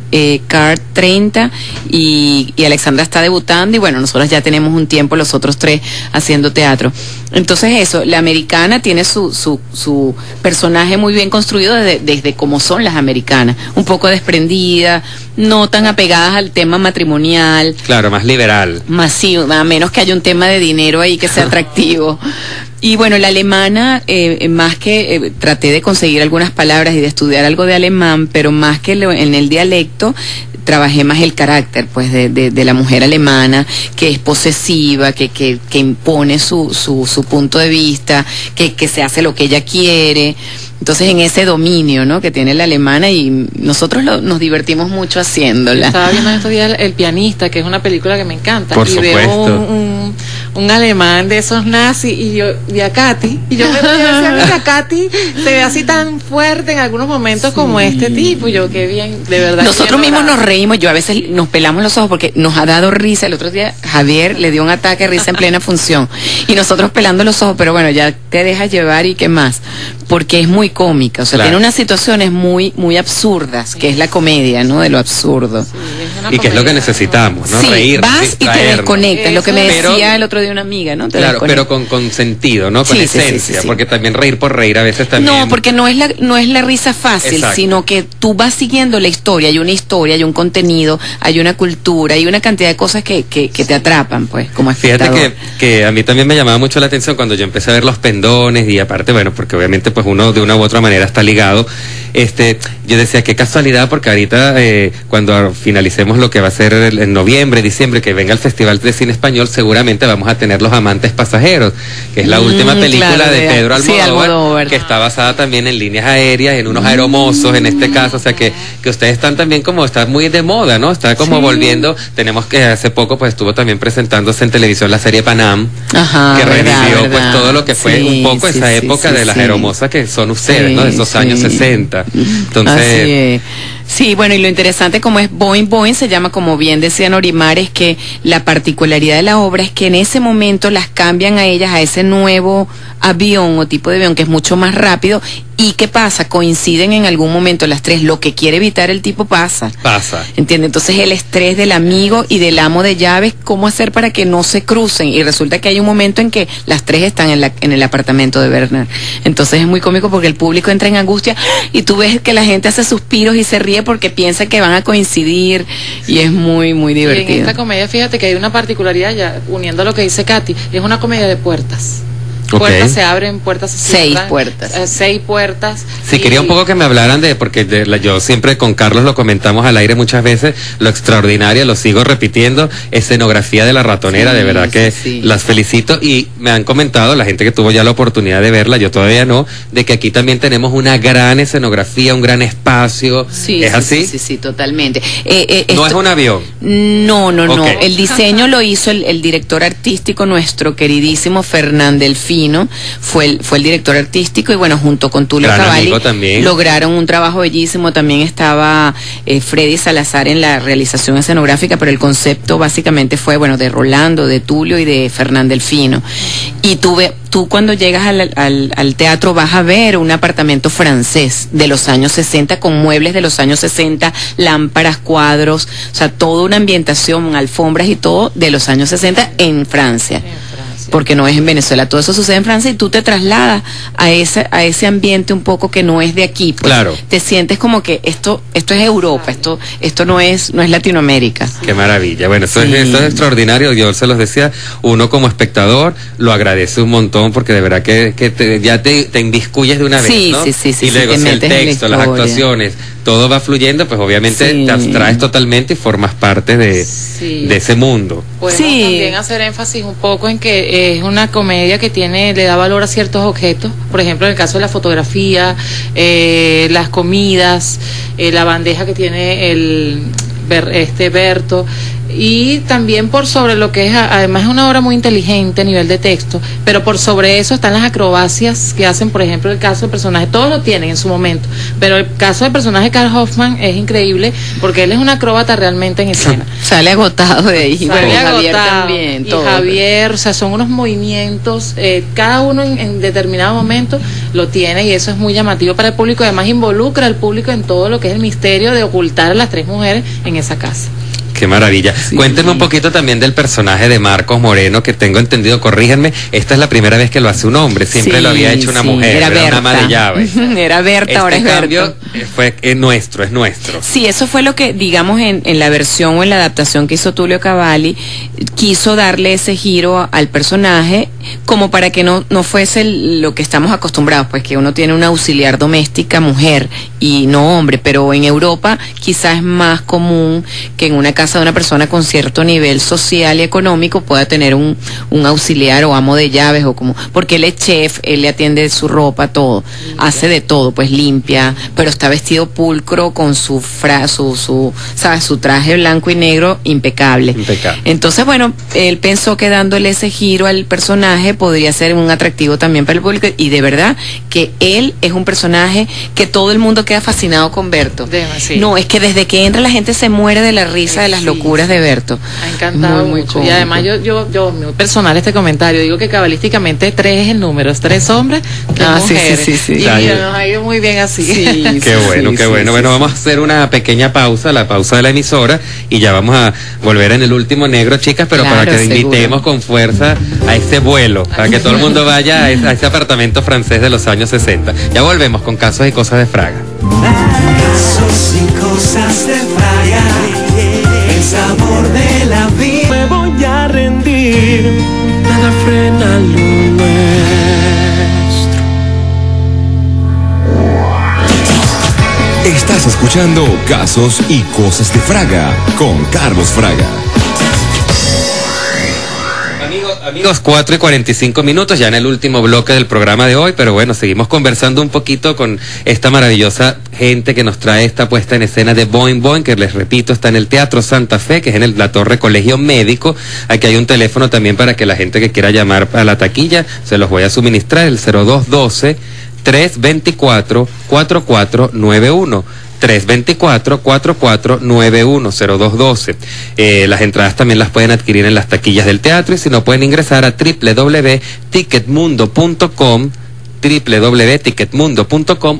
Cart 30 y Alexandra está debutando, y bueno, nosotros ya tenemos un tiempo los otros 3 haciendo teatro. Entonces eso, la americana tiene su personaje muy bien construido desde cómo son las americanas, un poco desprendida, no tan apegadas al tema matrimonial.
Claro, más liberal.
Más sí, a menos que haya un tema de dinero ahí que sea atractivo. Y bueno, la alemana, más que traté de conseguir algunas palabras y de estudiar algo de alemán, pero más que en el dialecto, trabajé más el carácter pues de la mujer alemana, que es posesiva, que impone su punto de vista, que se hace lo que ella quiere. Entonces en ese dominio, ¿no?, que tiene la alemana, y nosotros nos divertimos mucho haciéndola.
Estaba viendo estos días El pianista, que es una película que me encanta.
Por supuesto.
Veo un alemán de esos nazis, y yo vi a Katy, y yo me decía que a Katy se ve así tan fuerte en algunos momentos como este tipo. Yo, qué bien, de verdad.
Nosotros mismos nos reímos, yo a veces nos pelamos los ojos porque nos ha dado risa. El otro día Javier le dio un ataque de risa en plena función y nosotros pelando los ojos, pero bueno, ya te dejas llevar y qué más, porque es muy cómica, o sea,
Claro.
tiene unas situaciones muy muy absurdas, que es la comedia, ¿no?, de lo absurdo.
Sí, es una
Y que es lo que
comedia.
necesitamos, ¿no?
Sí,
Reír,
vas y te
distraernos.
desconectas, lo que me
Pero-
decía el otro día una amiga, ¿no? Te
Claro,
desconectas.
pero con sentido, ¿no? Con
Sí, sí, sí,
esencia,
sí, sí.
porque también reír por reír a veces también.
No, porque no es la risa fácil,
Exacto.
sino que tú vas siguiendo la historia, hay una historia, hay un contenido, hay una cultura, hay una cantidad de cosas que te atrapan, pues, como
Fíjate
espectador.
que a mí también me llamaba mucho la atención cuando yo empecé a ver los pendones, y aparte, bueno, porque obviamente pues uno de una u otra manera está ligado, yo decía, qué casualidad, porque ahorita cuando finalicemos lo que va a ser en noviembre, diciembre, que venga el Festival de Cine Español, seguramente vamos a tener Los Amantes Pasajeros, que es la última película
claro,
de Pedro
sí,
Almodóvar,
Almodóvar.
que está basada también en líneas aéreas, en unos aeromozos en este caso, o sea que ustedes están también como, está muy de moda, ¿no? Está como volviendo, tenemos que hace poco pues estuvo también presentándose en televisión la serie Panam,
Ajá,
que
verdad,
revivió
verdad.
pues todo lo que fue
Sí,
un poco
sí,
esa
sí,
época
sí,
de las
sí.
aeromosas que son ustedes,
Sí,
¿no? De esos años
sí.
60. Entonces,
Así es. Sí, bueno, y lo interesante como es Boing Boing, se llama, como bien decía Norimar, es que la particularidad de la obra es que en ese momento las cambian a ellas a ese nuevo avión o tipo de avión que es mucho más rápido. ¿Y qué pasa? Coinciden en algún momento las tres, lo que quiere evitar el tipo pasa. ¿Entiendes? Entonces el estrés del amigo y del amo de llaves, ¿cómo hacer para que no se crucen? Y resulta que hay un momento en que las tres están en el apartamento de Bernard. Entonces es muy cómico porque el público entra en angustia y tú ves que la gente hace suspiros y se ríe porque piensa que van a coincidir, y es muy, muy
Y en
divertido.
esta comedia, fíjate que hay una particularidad, ya uniendo a lo que dice Katy, es una comedia de puertas.
Ok.
Puertas se abren, puertas se
Seis
cierran.
puertas.
6 puertas.
sí,
y-
quería un poco que me hablaran yo siempre con Carlos lo comentamos al aire muchas veces, lo extraordinario, lo sigo repitiendo, escenografía de La Ratonera,
Sí,
de verdad que
sí, sí.
las felicito, y me han comentado, la gente que tuvo ya la oportunidad de verla, yo todavía no, de que aquí también tenemos una gran escenografía, un gran espacio.
Sí,
¿Es
sí,
así?
Sí, sí, totalmente.
No es un avión.
No.
Ok.
El diseño lo hizo el director artístico, nuestro queridísimo Fernán Delfino, fue el director artístico, y bueno, junto con Tulio
Gran
Cavalli
amigo también.
lograron un trabajo bellísimo. También estaba Freddy Salazar en la realización escenográfica, pero el concepto básicamente fue, bueno, de Rolando, de Tulio y de Fernán Delfino. Y tú cuando llegas al teatro vas a ver un apartamento francés de los años 60 con muebles de los años 60, lámparas, cuadros, o sea, toda una ambientación, alfombras y todo de los años 60 en Francia. Porque no es en Venezuela, todo eso sucede en Francia, y tú te trasladas a ese ambiente un poco que no es de aquí, pues.
Claro.
Te sientes como que esto es Europa, esto no es Latinoamérica.
Qué maravilla. Bueno, esto
Sí.
es extraordinario. Yo se los decía, uno como espectador lo agradece un montón, porque de verdad que ya te inviscuyes de una vez,
Sí,
¿no?
sí, sí, sí,
y luego
sí, te
si el
metes en la
texto, las
historia.
actuaciones, todo va fluyendo, pues obviamente
Sí.
te abstraes totalmente y formas parte de ese mundo.
Podemos
Sí.
también hacer énfasis un poco en que es una comedia que le da valor a ciertos objetos, por ejemplo en el caso de la fotografía, las comidas, la bandeja que tiene Berto, y también por sobre lo que es, además es una obra muy inteligente a nivel de texto, pero por sobre eso están las acrobacias que hacen, por ejemplo, el caso del personaje, todos lo tienen en su momento, pero el caso del personaje de Karl Hoffman es increíble porque él es un acróbata realmente en escena.
Sale agotado de ahí.
Sale
Bueno, y Javier
agotado.
también.
Y
todo.
Javier, o sea, son unos movimientos, cada uno en determinado momento lo tiene, y eso es muy llamativo para el público. Además involucra al público en todo lo que es el misterio de ocultar a las tres mujeres en esa casa.
Qué maravilla. Cuéntenme un poquito también del personaje de Marcos Moreno, que tengo entendido, corríjanme, esta es la primera vez que lo hace un hombre, siempre
Sí,
lo había hecho una
sí,
mujer,
era
una
Berta.
ama de llaves.
Era Berta, ahora es
Este cambio
Berta.
es nuestro.
Sí, eso fue lo que, digamos, en la versión o en la adaptación que hizo Tulio Cavalli, quiso darle ese giro al personaje, como para que no fuese lo que estamos acostumbrados, pues que uno tiene una auxiliar doméstica mujer y no hombre, pero en Europa quizás es más común que en una casa casa de una persona con cierto nivel social y económico pueda tener un auxiliar o amo de llaves, o como, porque él es chef, él le atiende su ropa, todo, hace de todo, pues limpia, pero está vestido pulcro con su traje blanco y negro impecable. Entonces, bueno, él pensó que dándole ese giro al personaje podría ser un atractivo también para el público, y de verdad que él es un personaje que todo el mundo queda fascinado con Berto.
Sí.
No, es que desde que entra la gente se muere de la risa de las locuras de Berto.
Ha encantado mucho. Y además yo muy personal este comentario, digo que cabalísticamente 3 es el número, es 3 hombres, 3 mujeres.
Sí.
Y mira, nos ha ido muy bien así.
Qué bueno. Bueno, vamos a hacer una pequeña pausa, la pausa de la emisora, y ya vamos a volver en el último negro, chicas, pero
claro,
para que
seguro.
Invitemos con fuerza a ese vuelo, para que todo el mundo vaya a ese apartamento francés de los años 60. Ya volvemos con Casos y Cosas de Fraga.
Casos y cosas de Fraga, el sabor de la vida. Me voy a rendir, nada frena lo nuestro.
Estás escuchando Casos y Cosas de Fraga con Carlos Fraga.
Amigos, 4:45, ya en el último bloque del programa de hoy, pero bueno, seguimos conversando un poquito con esta maravillosa gente que nos trae esta puesta en escena de Boing Boing, que les repito, está en el Teatro Santa Fe, que es en la Torre Colegio Médico. Aquí hay un teléfono también para que la gente que quiera llamar a la taquilla, se los voy a suministrar, el 0212-324-4491. 324-4491-0212. Las entradas también las pueden adquirir en las taquillas del teatro, y si no, pueden ingresar a www.ticketmundo.com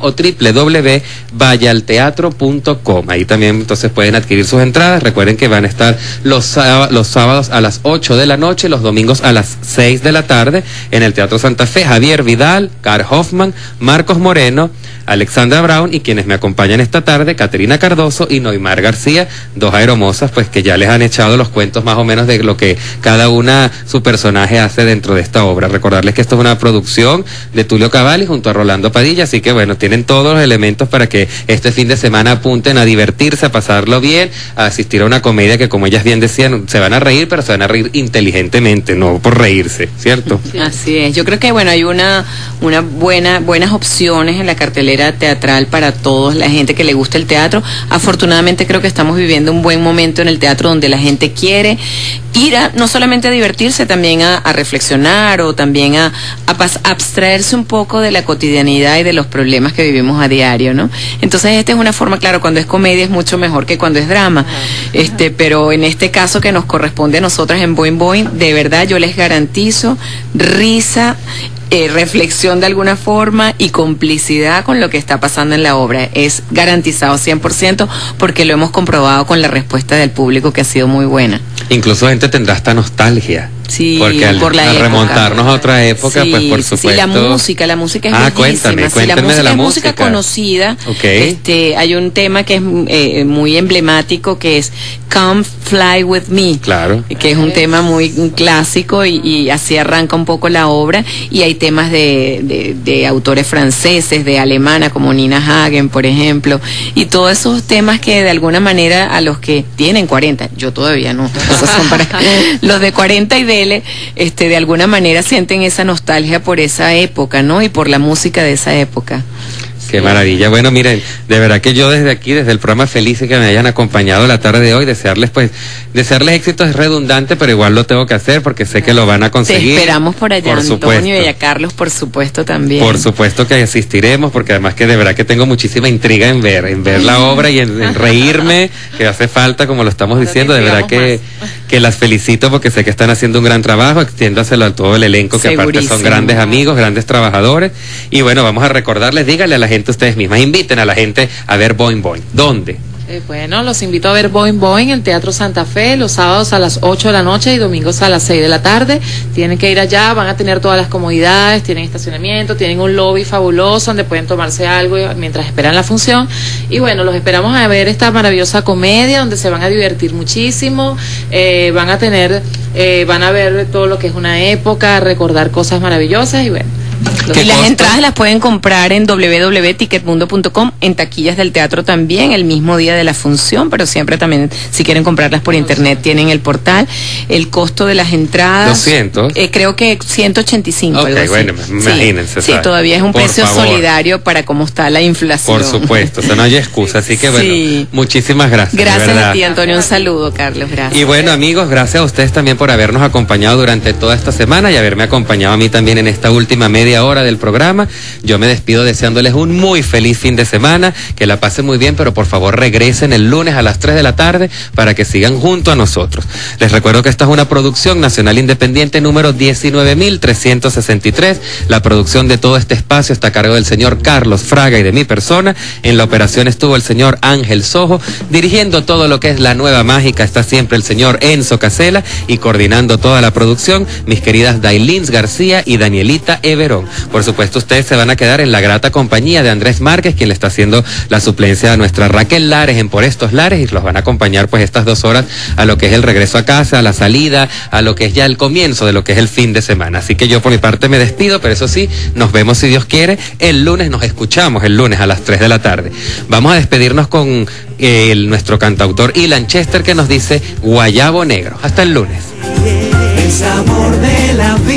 o www.vayalteatro.com. Ahí también entonces pueden adquirir sus entradas. Recuerden que van a estar los sábados a las 8 de la noche, los domingos a las 6 de la tarde en el Teatro Santa Fe. Javier Vidal, Carl Hoffman, Marcos Moreno, Alexandra Brown, y quienes me acompañan esta tarde, Caterina Cardoso y Noimar García, 2 aeromosas, pues que ya les han echado los cuentos más o menos de lo que cada una su personaje hace dentro de esta obra. Recordarles que esto es una producción de Tulio Cavalli junto a Rolando Padilla, así que bueno, tienen todos los elementos para que este fin de semana apunten a divertirse, a pasarlo bien, a asistir a una comedia que, como ellas bien decían, se van a reír, pero se van a reír inteligentemente, no por reírse, ¿cierto?
Así es. Yo creo que bueno, hay buenas opciones en la cartelera teatral para todos, la gente que le gusta el teatro. Afortunadamente creo que estamos viviendo un buen momento en el teatro, donde la gente quiere ir no solamente a divertirse, también a reflexionar, o también a abstraerse un poco de la cotidianidad y de los problemas que vivimos a diario, ¿no? Entonces esta es una forma, claro, cuando es comedia es mucho mejor que cuando es drama, pero en este caso que nos corresponde a nosotras en Boing Boing, de verdad yo les garantizo risa, reflexión de alguna forma y complicidad con lo que está pasando en la obra. Es garantizado 100%, porque lo hemos comprobado con la respuesta del público, que ha sido muy buena.
Incluso gente tendrá esta nostalgia.
Sí,
porque al remontarnos a otra época,
sí,
pues por supuesto.
Sí, la música es bellísima.
Cuéntame
de la
música
conocida.
Okay.
Hay un tema que es muy emblemático, que es Come Fly With Me.
Claro.
Que es un tema muy clásico, y así arranca un poco la obra. Y hay temas de autores franceses, de alemana, como Nina Hagen, por ejemplo. Y todos esos temas que de alguna manera, a los que tienen 40, yo todavía no, esos son para los de 40 y de alguna manera sienten esa nostalgia por esa época, ¿no? Y por la música de esa época.
Qué maravilla. Bueno, miren, de verdad que yo desde aquí, desde el programa, feliz de que me hayan acompañado la tarde de hoy. Desearles éxito es redundante, pero igual lo tengo que hacer porque sé que lo van a conseguir.
Te esperamos por allá, por Antonio, y a Carlos, por supuesto, también.
Por supuesto que asistiremos, porque además que de verdad que tengo muchísima intriga en ver la obra y en reírme, que hace falta, como lo estamos diciendo. De verdad que las felicito, porque sé que están haciendo un gran trabajo. Extiéndaselo a todo el elenco, que aparte son grandes amigos, grandes trabajadores. Y bueno, vamos a recordarles, díganle a la gente ustedes mismas, inviten a la gente a ver Boing Boing. ¿Dónde?
Bueno, los invito a ver Boing Boing en el Teatro Santa Fe, los sábados a las 8 de la noche y domingos a las 6 de la tarde. Tienen que ir allá, van a tener todas las comodidades, tienen estacionamiento, tienen un lobby fabuloso donde pueden tomarse algo mientras esperan la función. Y bueno, los esperamos a ver esta maravillosa comedia, donde se van a divertir muchísimo, van a ver todo lo que es una época, recordar cosas maravillosas, y bueno,
Y las entradas las pueden comprar en www.ticketmundo.com, en taquillas del teatro también, el mismo día de la función, pero siempre también, si quieren comprarlas por internet, tienen el portal. El costo de las entradas...
200.
Creo que 185.
Ok,
algo así.
bueno, imagínense.
Sí, todavía es un
por
precio
favor.
solidario para cómo está la inflación.
Por supuesto, o sea, no hay excusa, así que bueno,
Sí.
muchísimas gracias. de
Gracias
verdad.
a ti, Antonio. Un saludo, Carlos. Gracias.
Y bueno, amigos, gracias a ustedes también por habernos acompañado durante toda esta semana y haberme acompañado a mí también en esta última media hora del programa. Yo me despido deseándoles un muy feliz fin de semana, que la pasen muy bien, pero por favor regresen el lunes a las 3 de la tarde para que sigan junto a nosotros. Les recuerdo que esta es una producción nacional independiente número 19.363. La producción de todo este espacio está a cargo del señor Carlos Fraga y de mi persona. En la operación estuvo el señor Ángel Sojo. Dirigiendo todo lo que es la nueva mágica está siempre el señor Enzo Casela, y coordinando toda la producción, mis queridas Dailins García y Danielita Everón. Por supuesto, ustedes se van a quedar en la grata compañía de Andrés Márquez, quien le está haciendo la suplencia a nuestra Raquel Lares en Por Estos Lares, y los van a acompañar pues estas 2 horas a lo que es el regreso a casa, a la salida, a lo que es ya el comienzo de lo que es el fin de semana. Así que yo por mi parte me despido, pero eso sí, nos vemos si Dios quiere el lunes, nos escuchamos el lunes a las 3 de la tarde. Vamos a despedirnos con nuestro cantautor Ilan Chester, que nos dice Guayabo Negro. Hasta el lunes.
El sabor de la vida.